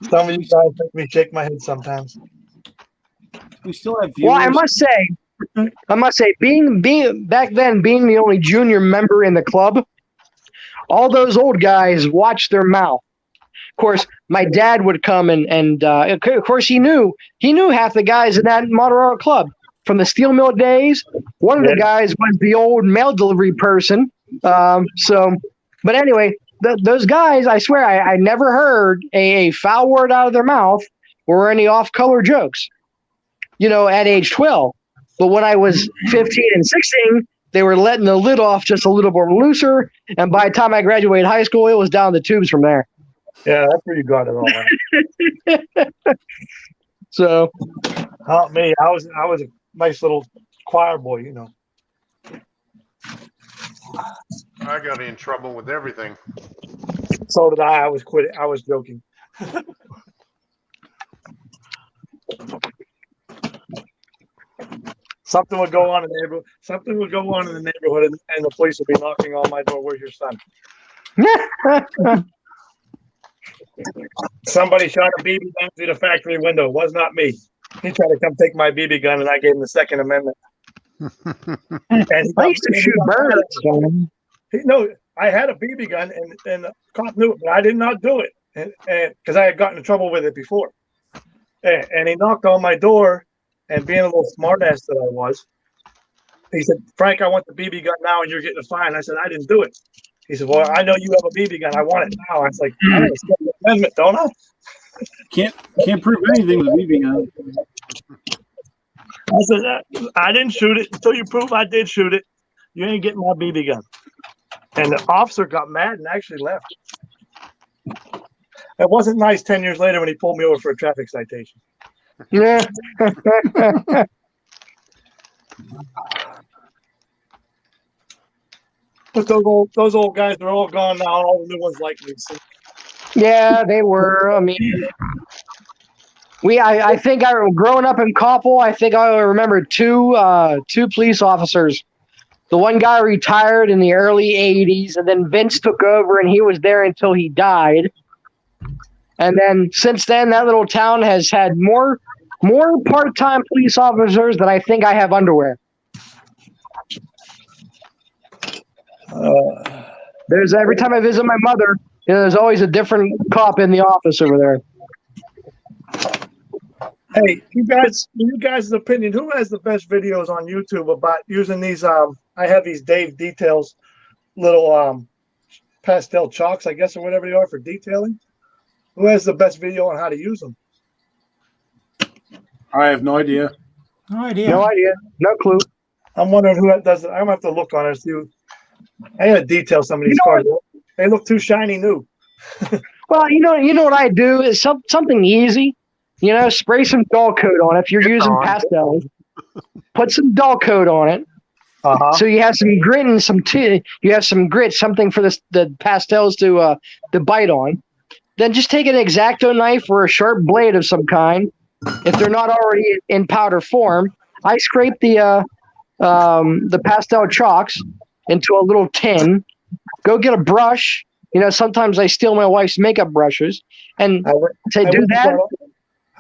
Some of you guys make me shake my head sometimes. We still have viewers. Well, I must say, being back then, being the only junior member in the club, all those old guys watched their mouth. Of course, my dad would come and of course he knew half the guys in that Motorola club from the steel mill days. One of the guys was the old mail delivery person. But anyway, those guys, I swear, I never heard a foul word out of their mouth or any off-color jokes, at age 12. But when I was 15 and 16, they were letting the lid off just a little more looser. And by the time I graduated high school, it was down the tubes from there. Yeah, that's where you got it all right. So, not me. I was a nice little choir boy, I got in trouble with everything. So did I. I was quitting. I was joking. Something would go on in the neighborhood. Something would go on in the neighborhood, and the police would be knocking on my door. Where's your son? Somebody shot a BB gun through the factory window. It was not me. He tried to come take my BB gun, and I gave him the Second Amendment. And I used to shoot birds. No, I had a BB gun, and the cop knew it, but I did not do it, and because I had gotten in trouble with it before. And he knocked on my door, and being a little smartass that I was, he said, "Frank, I want the BB gun now, and you're getting a fine." I said, "I didn't do it." He said, "Well, I know you have a BB gun. I want it now." I was like, "I have a Second Amendment, don't I?" Can't prove anything with a BB gun. I said, "I didn't shoot it until you prove I did shoot it. You ain't getting my BB gun." And the officer got mad and actually left. It wasn't nice 10 years later when he pulled me over for a traffic citation. Yeah. But those old guys are all gone now. All the new ones like me. So. Yeah, they were. I mean, I think growing up in Coppell, I think I remember two police officers. The one guy retired in the early '80s, and then Vince took over, and he was there until he died. And then since then, that little town has had more part-time police officers than I think I have underwear. There's every time I visit my mother, there's always a different cop in the office over there. Hey, you guys' opinion, who has the best videos on YouTube about using these? I have these Dave Details little pastel chalks, I guess, or whatever they are for detailing. Who has the best video on how to use them? I have no idea. No idea. No idea. No clue. I'm wondering who that does it. I'm gonna have to look on it. See. I gotta detail some of these cars. They look too shiny new. Well, you know what I do is something easy. You know, spray some dull coat on it. If you're using pastels, put some dull coat on it. So you have some grit and you have some grit, something for the pastels to bite on. Then just take an X-Acto knife or a sharp blade of some kind. If they're not already in powder form, I scrape the pastel chalks into a little tin. Go get a brush. You know, sometimes I steal my wife's makeup brushes, and I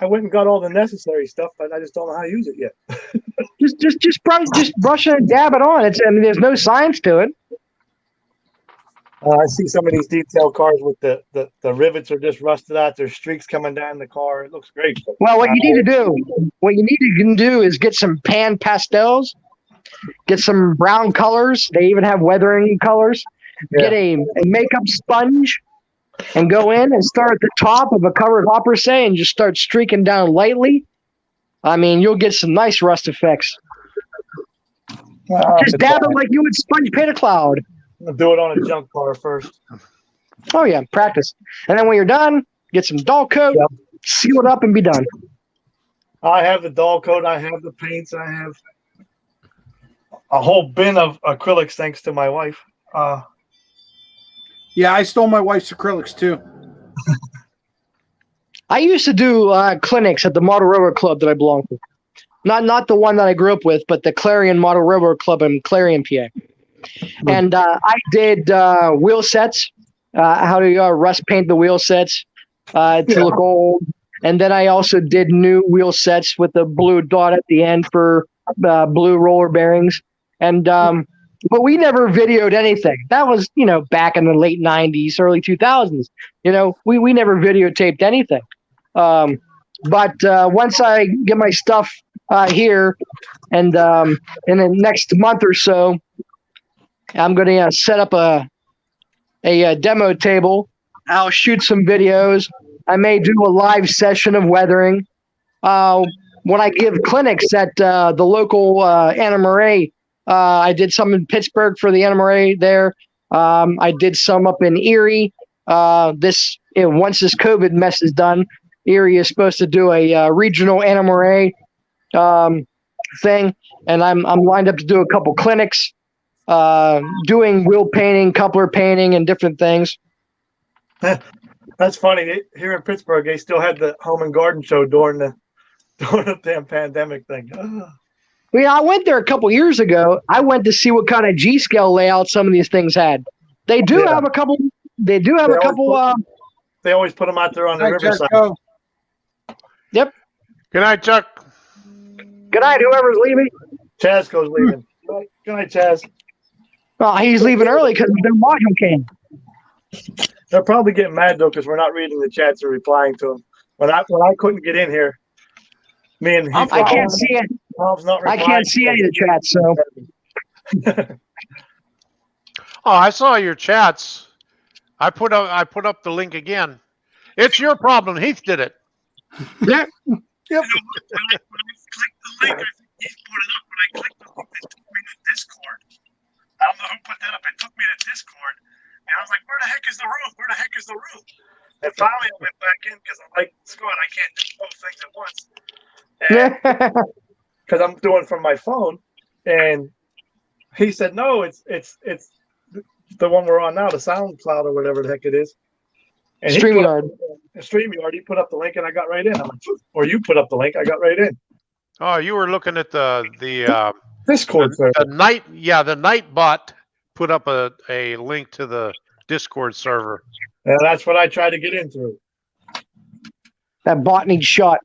went and got all the necessary stuff, but I just don't know how to use it yet. just brush it and dab it on. I mean, there's no science to it. I see some of these detail cars with the rivets are just rusted out. There's streaks coming down the car. It looks great. Well, what you need to do is get some pan pastels, get some brown colors. They even have weathering colors. Yeah. Get a makeup sponge and go in and start at the top of a covered hopper, say, and just start streaking down lightly. I mean, you'll get some nice rust effects. Just dab it like you would sponge paint a cloud. I'll do it on a junk car first. Oh, yeah, practice. And then when you're done, get some dull coat, seal it up, and be done. I have the dull coat. I have the paints. I have a whole bin of acrylics, thanks to my wife. Yeah, I stole my wife's acrylics, too. I used to do clinics at the Model Railroad Club that I belong to. Not the one that I grew up with, but the Clarion Model Railroad Club in Clarion, PA. And I did wheel sets, how to rust paint the wheel sets to look old. And then I also did new wheel sets with a blue dot at the end for blue roller bearings. And but we never videoed anything. That was, back in the late 90s, early 2000s. We never videotaped anything. But once I get my stuff here and in the next month or so, I'm going to set up a demo table. I'll shoot some videos. I may do a live session of weathering. When I give clinics at the local Anna Marais, I did some in Pittsburgh for the Anna Marais there. I did some up in Erie. Once this COVID mess is done, Erie is supposed to do a regional Anna Marais thing, and I'm lined up to do a couple clinics. Doing wheel painting, coupler painting, and different things. That's funny. Here in Pittsburgh, they still had the home and garden show during the damn pandemic thing. Well, I went there a couple years ago. I went to see what kind of G-scale layout some of these things had. They do have a couple. They do have a couple. They always put them out there on the riverside. Yep. Good night, Chuck. Good night, whoever's leaving. Chazco's leaving. Good night, Chaz. Well, he's leaving early because the module came. They're probably getting mad though because we're not reading the chats or replying to them. When I couldn't get in here, me and I can't see it. I can't see any of the chats. So. Oh, I saw your chats. I put up the link again. It's your problem. Heath did it. Yeah. Yep. When I clicked the link, he put it up. When I clicked the link, it took me to Discord. I don't know who put that up. It took me to Discord. And I was like, where the heck is the room? Where the heck is the room? And finally I went back in because I'm like, Scott, I can't do both things at once. Because I'm doing from my phone. And he said, no, it's the one we're on now, the SoundCloud or whatever the heck it is. And StreamYard. StreamYard, he put up the link and I got right in. I'm like, or you put up the link, I got right in. Oh, you were looking at the Discord server. The Nightbot put up a link to the Discord server. Yeah, that's what I tried to get into. That bot needs shot.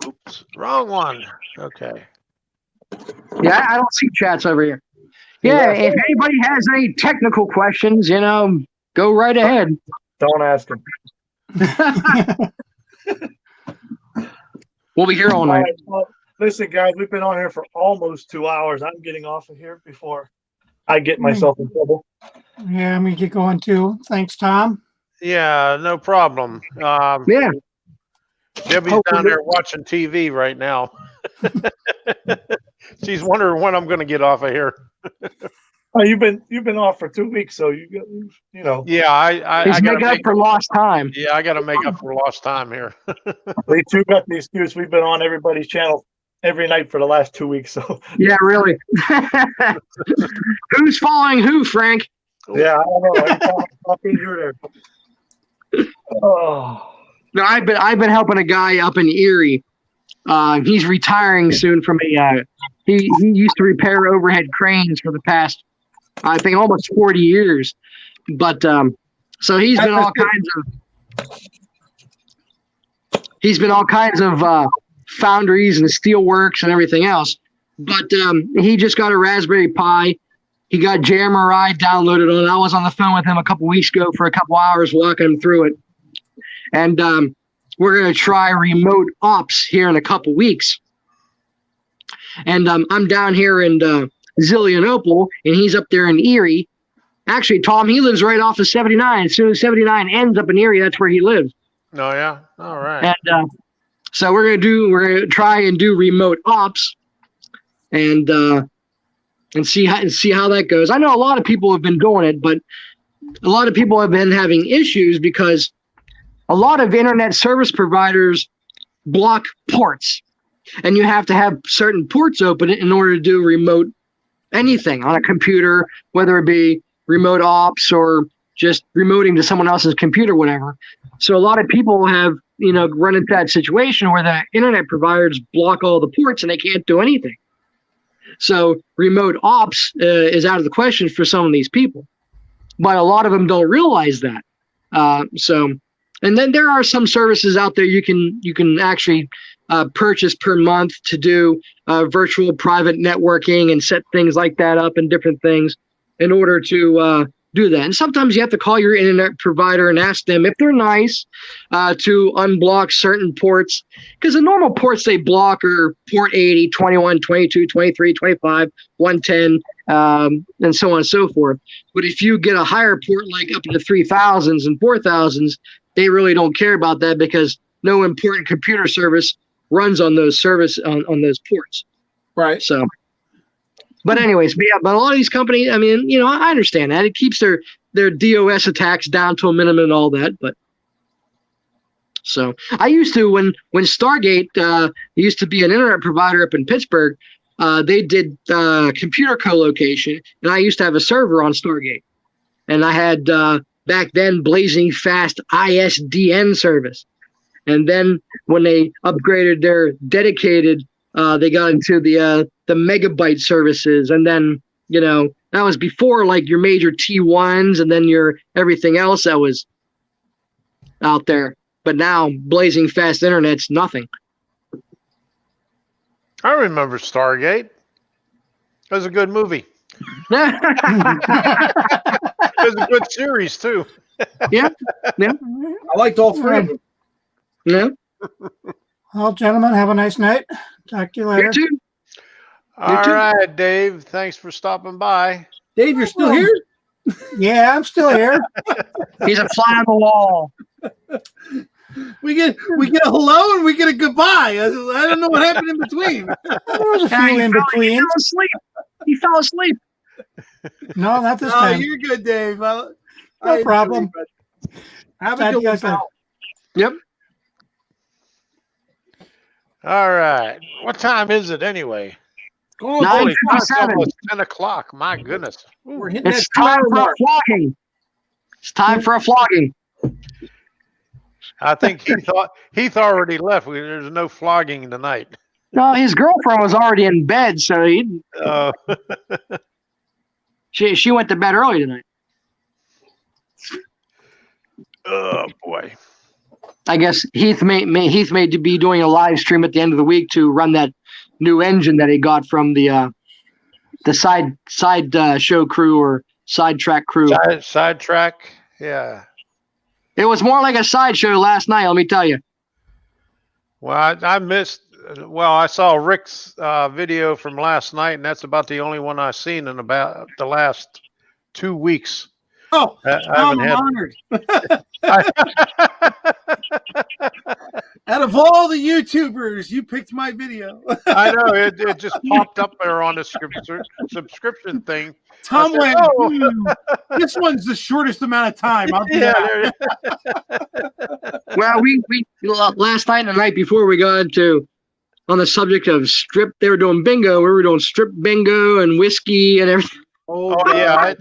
Oops, wrong one. Okay. Yeah, I don't see chats over here. Yeah, if anybody has any technical questions, go right ahead. Don't ask them. We'll be here all night. Right, well, listen, guys, we've been on here for almost 2 hours. I'm getting off of here before I get myself in trouble. Yeah, let me get going too. Thanks, Tom. Yeah, no problem. Yeah. Debbie's down there watching TV right now. She's wondering when I'm going to get off of here. Oh, you've been off for 2 weeks, so you know. Yeah, He's making up for lost time. Yeah, I got to make up for lost time here. We too got the excuse. We've been on everybody's channel every night for the last 2 weeks. So yeah, really. Who's following who, Frank? Yeah, I don't know. Every time I'm talking, you're there. Oh. No, I've been helping a guy up in Erie. He's retiring soon from a. He used to repair overhead cranes for the past, I think, almost 40 years. But so he's been all kinds of foundries and steelworks and everything else. But he just got a Raspberry Pi. He got JMRI downloaded on it. I was on the phone with him a couple weeks ago for a couple hours walking him through it. And we're going to try remote ops here in a couple weeks. And I'm down here in Zillionople, and he's up there in Erie. Actually, Tom, he lives right off of 79. As soon as 79 ends up in Erie, that's where he lives. Oh, yeah? All right. And so we're going to try and do remote ops and see how that goes. I know a lot of people have been doing it, but a lot of people have been having issues because a lot of internet service providers block ports, and you have to have certain ports open in order to do remote anything on a computer, whether it be remote ops or just remoting to someone else's computer, whatever. So a lot of people have, run into that situation where the internet providers block all the ports and they can't do anything. So remote ops is out of the question for some of these people, but a lot of them don't realize that. And then there are some services out there you can actually purchase per month to do virtual private networking and set things like that up and different things in order to do that. And sometimes you have to call your internet provider and ask them if they're nice to unblock certain ports, because the normal ports they block are port 80, 21, 22, 23, 25, 110, and so on and so forth. But if you get a higher port, like up into 3000s and 4000s, they really don't care about that because no important computer service runs on those on those ports. Right. So, but anyways, but a lot of these companies, I mean, I understand that it keeps their DOS attacks down to a minimum and all that. But so I used to, when Stargate used to be an internet provider up in Pittsburgh, they did computer co-location, and I used to have a server on Stargate, and I had back then blazing fast ISDN service. And then when they upgraded their dedicated, they got into the megabyte services. And then, that was before like your major T1s and then your everything else that was out there. But now blazing fast internet's nothing. I remember Stargate. It was a good movie. It was a good series too. Yeah. I liked all three of them. Yeah. Well, gentlemen, have a nice night. Talk to you later. You too. All right, Dave. Thanks for stopping by. Dave, you're still here? Yeah, I'm still here. He's a fly on the wall. We get a hello and we get a goodbye. I don't know what happened in between. There was a few in between. He fell asleep. No, not this time. You're good, Dave. No problem. Have a good one. Yep. All right. What time is it anyway? Going Holy cow, it's 9:57. almost 10 o'clock. My goodness. We're hitting It's that time 2 hour for a mark. flogging. It's time for a flogging. I think Heath already left. There's no flogging tonight. No, his girlfriend was already in bed, so she went to bed early tonight. Oh boy. I guess Heath may be doing a live stream at the end of the week to run that new engine that he got from the side show crew or sidetrack crew. Sidetrack. Yeah. It was more like a sideshow last night, let me tell you. Well, I missed. Well, I saw Rick's video from last night, and that's about the only one I've seen in about the last 2 weeks. Oh, I'm honored. Out of all the YouTubers, you picked my video. I know it just popped up there on the subscription thing. Tom said, went, "Oh." This one's the shortest amount of time. I'll do that. Well, we last night and the night before we got into on the subject of strip. They were doing bingo. We were doing strip bingo and whiskey and everything. Oh yeah,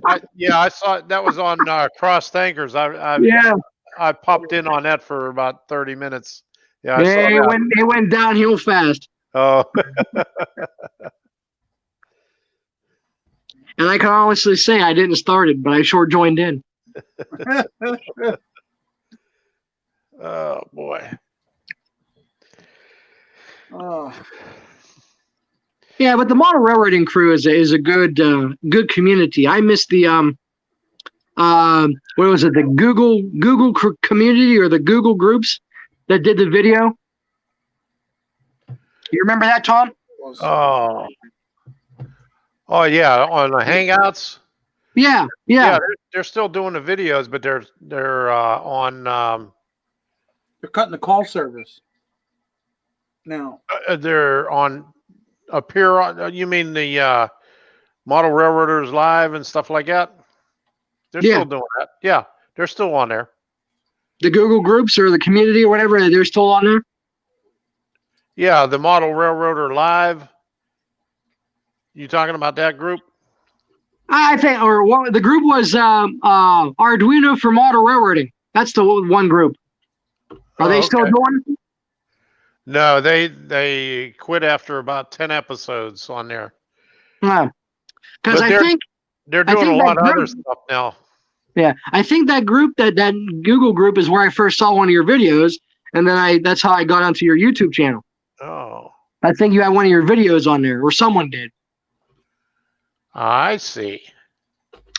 I saw it. That was on Crossed Anchors. I popped in on that for about 30 minutes. Yeah, I saw that. It went downhill fast. Oh. And I can honestly say I didn't start it, but I sure joined in. Oh boy. Oh. Yeah, but the model railroading crew is a good community. I miss the what was it, the Google community or the Google groups that did the video. You remember that, Tom? Oh yeah, on the Hangouts. Yeah. They're still doing the videos, but they're on. They're cutting the call service now. They're on up here. You mean the Model Railroaders Live and stuff like that? They're still doing that. Yeah, they're still on there. The Google groups or the community or whatever, they're still on there? Yeah, the Model Railroader Live. You talking about that group? I think, or what the group was Arduino for Model Railroading. That's the one group. Are they still doing it? No, they quit after about 10 episodes on there. Because I think they're doing a lot of other stuff now. Yeah, I think that group, that Google group, is where I first saw one of your videos, and then that's how I got onto your YouTube channel. Oh. I think you had one of your videos on there, or someone did. I see.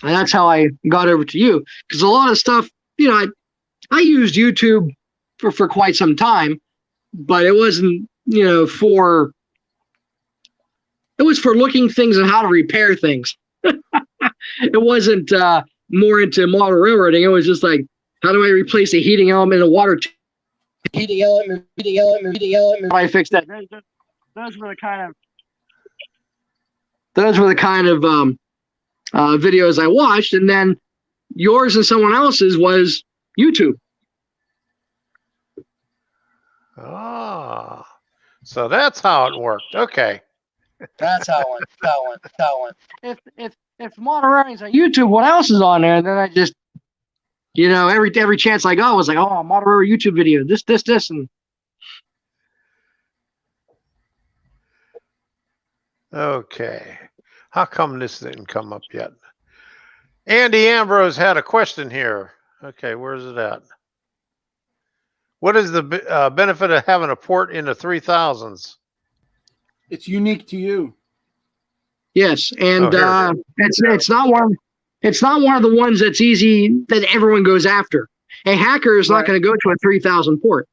And that's how I got over to you, because a lot of stuff, I used YouTube for quite some time, but it wasn't, it was for looking things and how to repair things. It wasn't more into model railroading. It was just like, how do I replace a heating element in a water tank? Heating element. How I fix that? Those were the kind of videos I watched, and then yours and someone else's was YouTube. Ah, so that's how it worked. Okay. That's how it went. If model railroading's on YouTube, what else is on there? And then I just, every chance I got was like, oh, model railroad YouTube video, this, and. Okay. How come this didn't come up yet? Andy Ambrose had a question here. Okay, where's it at? What is the benefit of having a port in the 3000s? It's unique to you. Yes, and it's not one. It's not one of the ones that's easy that everyone goes after. A hacker is not going to go to a 3000 port.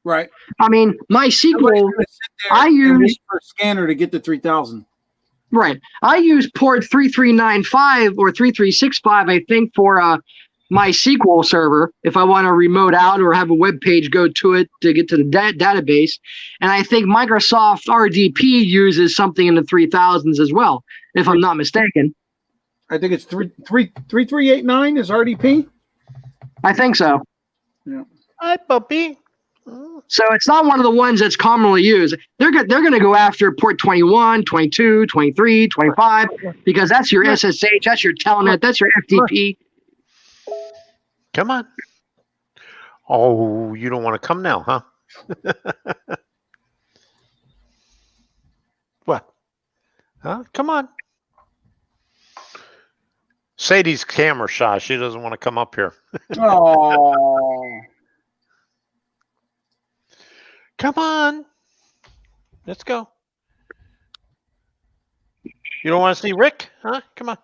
Right. I mean, my sequel, I use for a scanner to get the 3000. Right. I use port 3395 or 3365, I think, for my SQL server if I want to remote out or have a web page go to it to get to the database. And I think Microsoft RDP uses something in the 3000s as well, if I'm not mistaken. I think it's 3389 is RDP. I think so. Yeah. Hi, puppy. So it's not one of the ones that's commonly used. They're going to go after port 21, 22, 23, 25, because that's your SSH, that's your Telnet, that's your FTP. Come on. Oh, you don't want to come now, huh? What? Huh? Come on. Sadie's camera shy. She doesn't want to come up here. Oh. Come on. Let's go. You don't want to see Rick? Huh? Come on.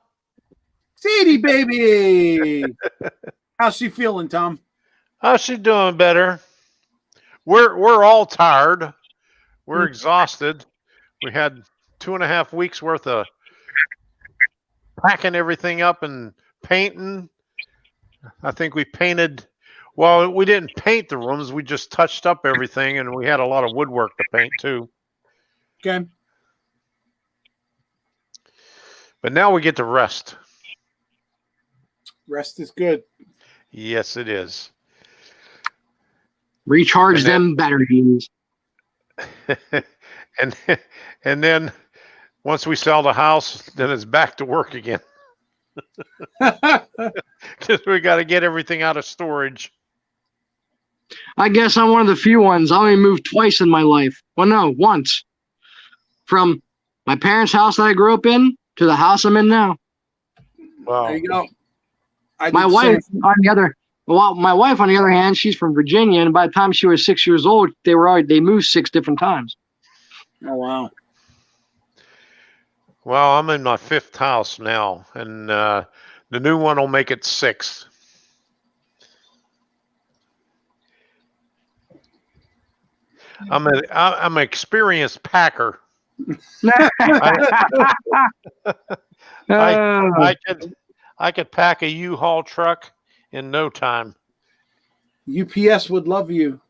Sadie, baby. How's she feeling, Tom? How's she doing better? We're all tired. We're exhausted. We had 2.5 weeks worth of packing everything up and painting. I think we painted. Well, we didn't paint the rooms. We just touched up everything, and we had a lot of woodwork to paint too. Okay. But now we get to rest. Rest is good. Yes, it is. Recharge them batteries. and then once we sell the house, then it's back to work again. Because we got to get everything out of storage. I guess I'm one of the few ones. I only moved twice in my life. Well, no, once. From my parents' house that I grew up in to the house I'm in now. Wow. There you go. My wife, on the other hand, she's from Virginia, and by the time she was 6 years old, they moved 6 different times. Oh wow. Well, I'm in my 5th house now, and the new one will make it 6. I'm an experienced packer. I could pack a U-Haul truck in no time. UPS would love you.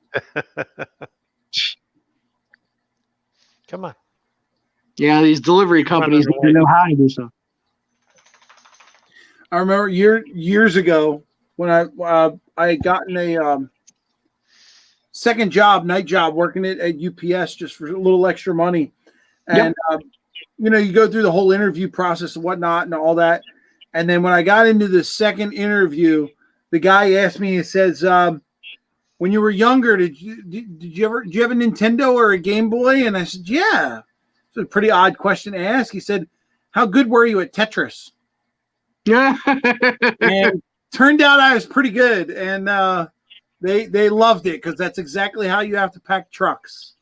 Come on. Yeah, these delivery companies don't know how to do stuff. I remember years ago when I had gotten a second job, night job, working at UPS just for a little extra money. And, you go through the whole interview process and whatnot and all that. And then when I got into the second interview, the guy asked me, he says, when you were younger, did you have a Nintendo or a Game Boy? And I said, yeah. It's a pretty odd question to ask. He said, how good were you at Tetris? Yeah. And turned out I was pretty good. And they loved it because that's exactly how you have to pack trucks.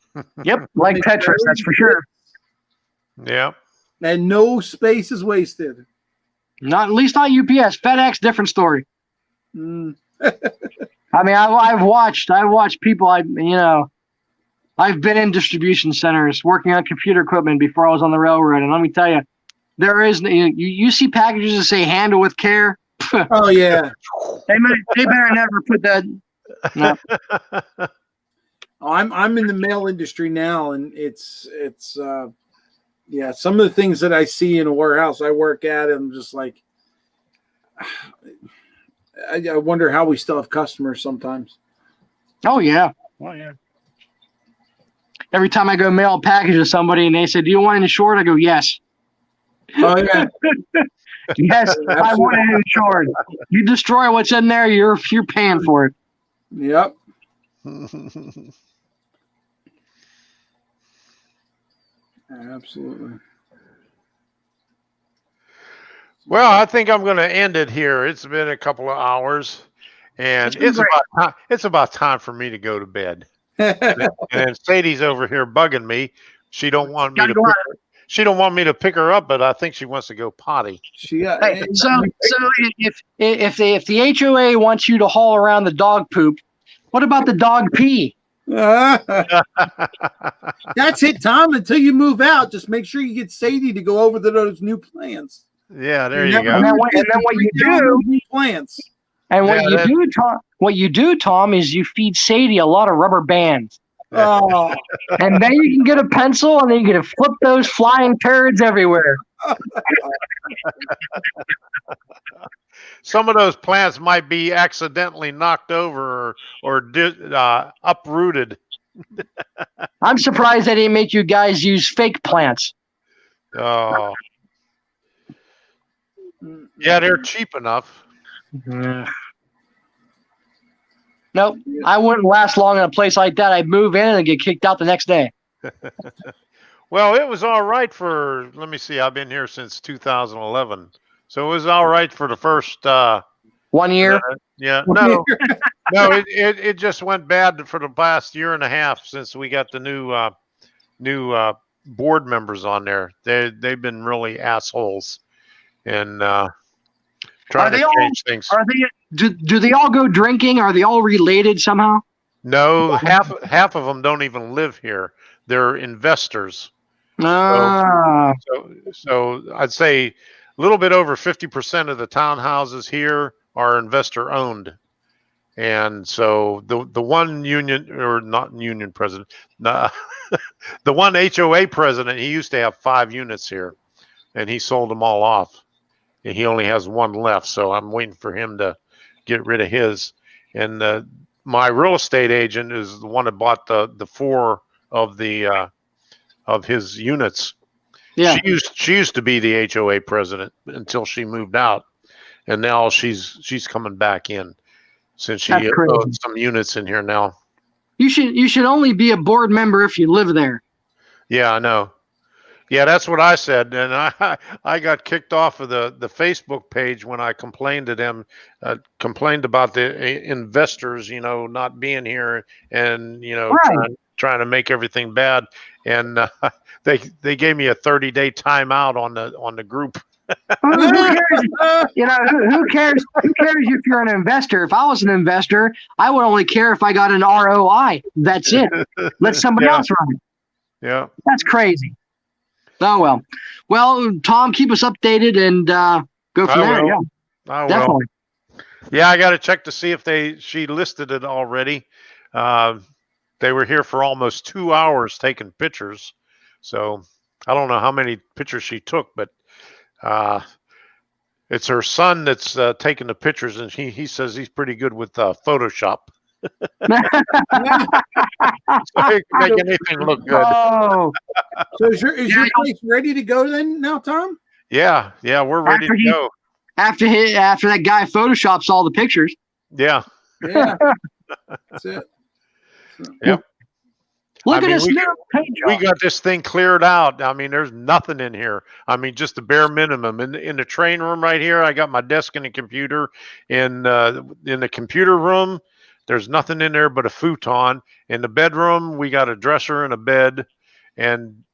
Yep, like Tetris, that's for sure. Yeah. And no space is wasted. Not at least not UPS. FedEx, different story. Mm. I mean, I've watched people. I've been in distribution centers working on computer equipment before I was on the railroad, and let me tell you, there is you see packages that say "handle with care." Oh yeah, they better never put that. No. I'm in the mail industry now, and it's some of the things that I see in a warehouse I work at, I'm just like, I wonder how we still have customers sometimes. Oh yeah. Oh yeah. Every time I go mail a package to somebody and they say, "Do you want it insured?" I go, "Yes." Oh yeah. Yes, I want it insured. You destroy what's in there, you're paying for it. Yep. Absolutely. Well, I think I'm going to end it here. It's been a couple of hours, and it's about time for me to go to bed. And Sadie's over here bugging me. She don't want me to pick her up, but I think she wants to go potty. So if the HOA wants you to haul around the dog poop, what about the dog pee? That's it, Tom. Until you move out, just make sure you get Sadie to go over those new plans. Yeah, there you go. And then what you do? New plans. And what you do, Tom, is you feed Sadie a lot of rubber bands. Oh. And then you can get a pencil, and then you can flip those flying turds everywhere. Some of those plants might be accidentally knocked over or uprooted. I'm surprised they didn't make you guys use fake plants. Oh. Yeah, they're cheap enough. Nope, I wouldn't last long in a place like that. I'd move in and get kicked out the next day. Well, it was all right for, let me see, I've been here since 2011. So it was all right for the first 1 year. Yeah, no, no, it just went bad for the past year and a half since we got the new board members on there. They've been really assholes and trying to change things. Are they? Do they all go drinking? Are they all related somehow? No, half of them don't even live here. They're investors. So I'd say a little bit over 50% of the townhouses here are investor owned. And so the one union, or not union president, the one HOA president, he used to have 5 units here and he sold them all off. And he only has 1 left. So I'm waiting for him to get rid of his. And my real estate agent is the one that bought the 4 of the of his units. Yeah. She used to be the HOA president until she moved out. And now she's coming back in since she owns some units in here now. You should only be a board member if you live there. Yeah, I know. Yeah, that's what I said, and I got kicked off of the Facebook page when I complained to them, complained about the investors, not being here, and trying to make everything bad, and they gave me a 30-day timeout on the group. Who cares? Who cares? Who cares if you're an investor? If I was an investor, I would only care if I got an ROI. That's it. Let somebody else run it. Yeah, that's crazy. Oh well, Tom, keep us updated and go from there. Yeah, definitely. Yeah, I got to check to see if she listed it already. They were here for almost 2 hours taking pictures, so I don't know how many pictures she took, but it's her son that's taking the pictures, and he says he's pretty good with Photoshop. So he can make anything look good. Oh. So is your place ready to go then now, Tom? Yeah, we're ready to go. After that guy photoshops all the pictures. Yeah. Yeah. That's it. Yep. Look at this we got this thing cleared out. I mean, there's nothing in here. I mean, just the bare minimum. In the train room right here, I got my desk and a computer. In the computer room, there's nothing in there but a futon. In the bedroom, we got a dresser and a bed. And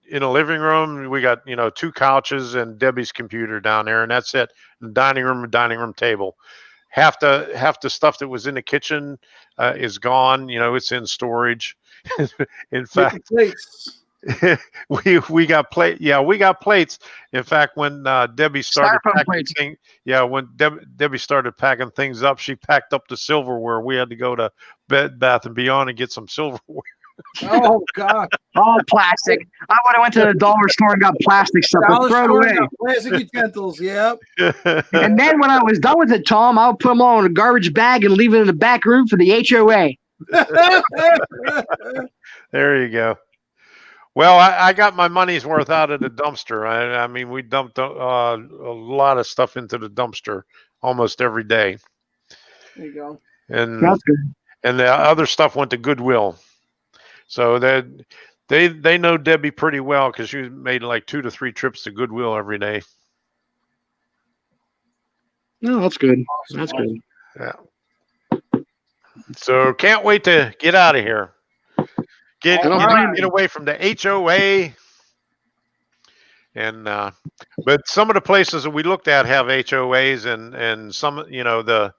in the living room, we got 2 couches and Debbie's computer down there, and that's it. The dining room table. Half the stuff that was in the kitchen is gone. It's in storage. In fact, we got plate. Yeah, we got plates. In fact, when Debbie started packing Debbie started packing things up, she packed up the silverware. We had to go to Bed Bath and Beyond and get some silverware. Oh God! All plastic. I would have went to the dollar store and got plastic stuff. Throw it away. Plastic utensils. Yep. And then when I was done with it, Tom, I would put them all in a garbage bag and leave it in the back room for the HOA. There you go. Well, I got my money's worth out of the dumpster. I mean, we dumped a lot of stuff into the dumpster almost every day. There you go. And that's good. And the other stuff went to Goodwill. So they know Debbie pretty well because she made like 2 to 3 trips to Goodwill every day. No, that's good. That's good. Yeah. So can't wait to get out of here. Get away from the HOA. And but some of the places that we looked at have HOAs, and some the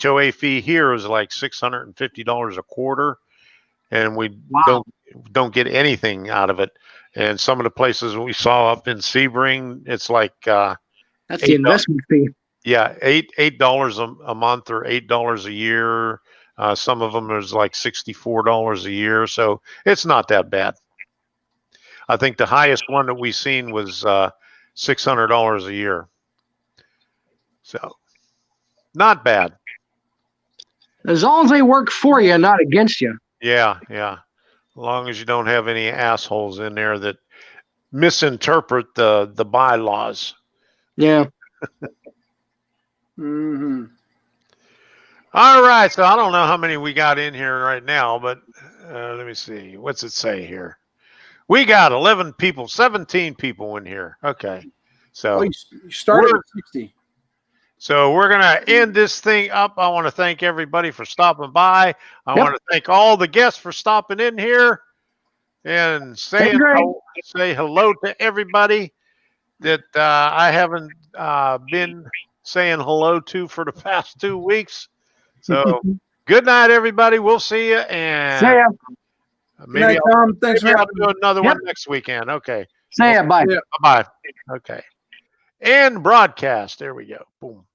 HOA fee here is like $650 a quarter, and we don't get anything out of it. And some of the places we saw up in Sebring, it's like that's the investment fee. Yeah, $8 a month or $8 a year. Some of them is like $64 a year, so it's not that bad. I think the highest one that we seen was $600 a year. So not bad. As long as they work for you, not against you. Yeah, yeah. As long as you don't have any assholes in there that misinterpret the bylaws. Yeah. Mm-hmm. All right, so I don't know how many we got in here right now, but let me see. What's it say here? We got 11 people, 17 people in here. Okay, so Oh, you started with 60. So we're going to end this thing up. I want to thank everybody for stopping by. I want to thank all the guests for stopping in here and say hello to everybody that I haven't been saying hello to for the past 2 weeks. So good night, everybody. We'll see you. And See ya. Maybe Tom. Thanks I'll for do another one next weekend. Okay. See ya. Bye. Bye-bye. Okay. And broadcast. There we go. Boom.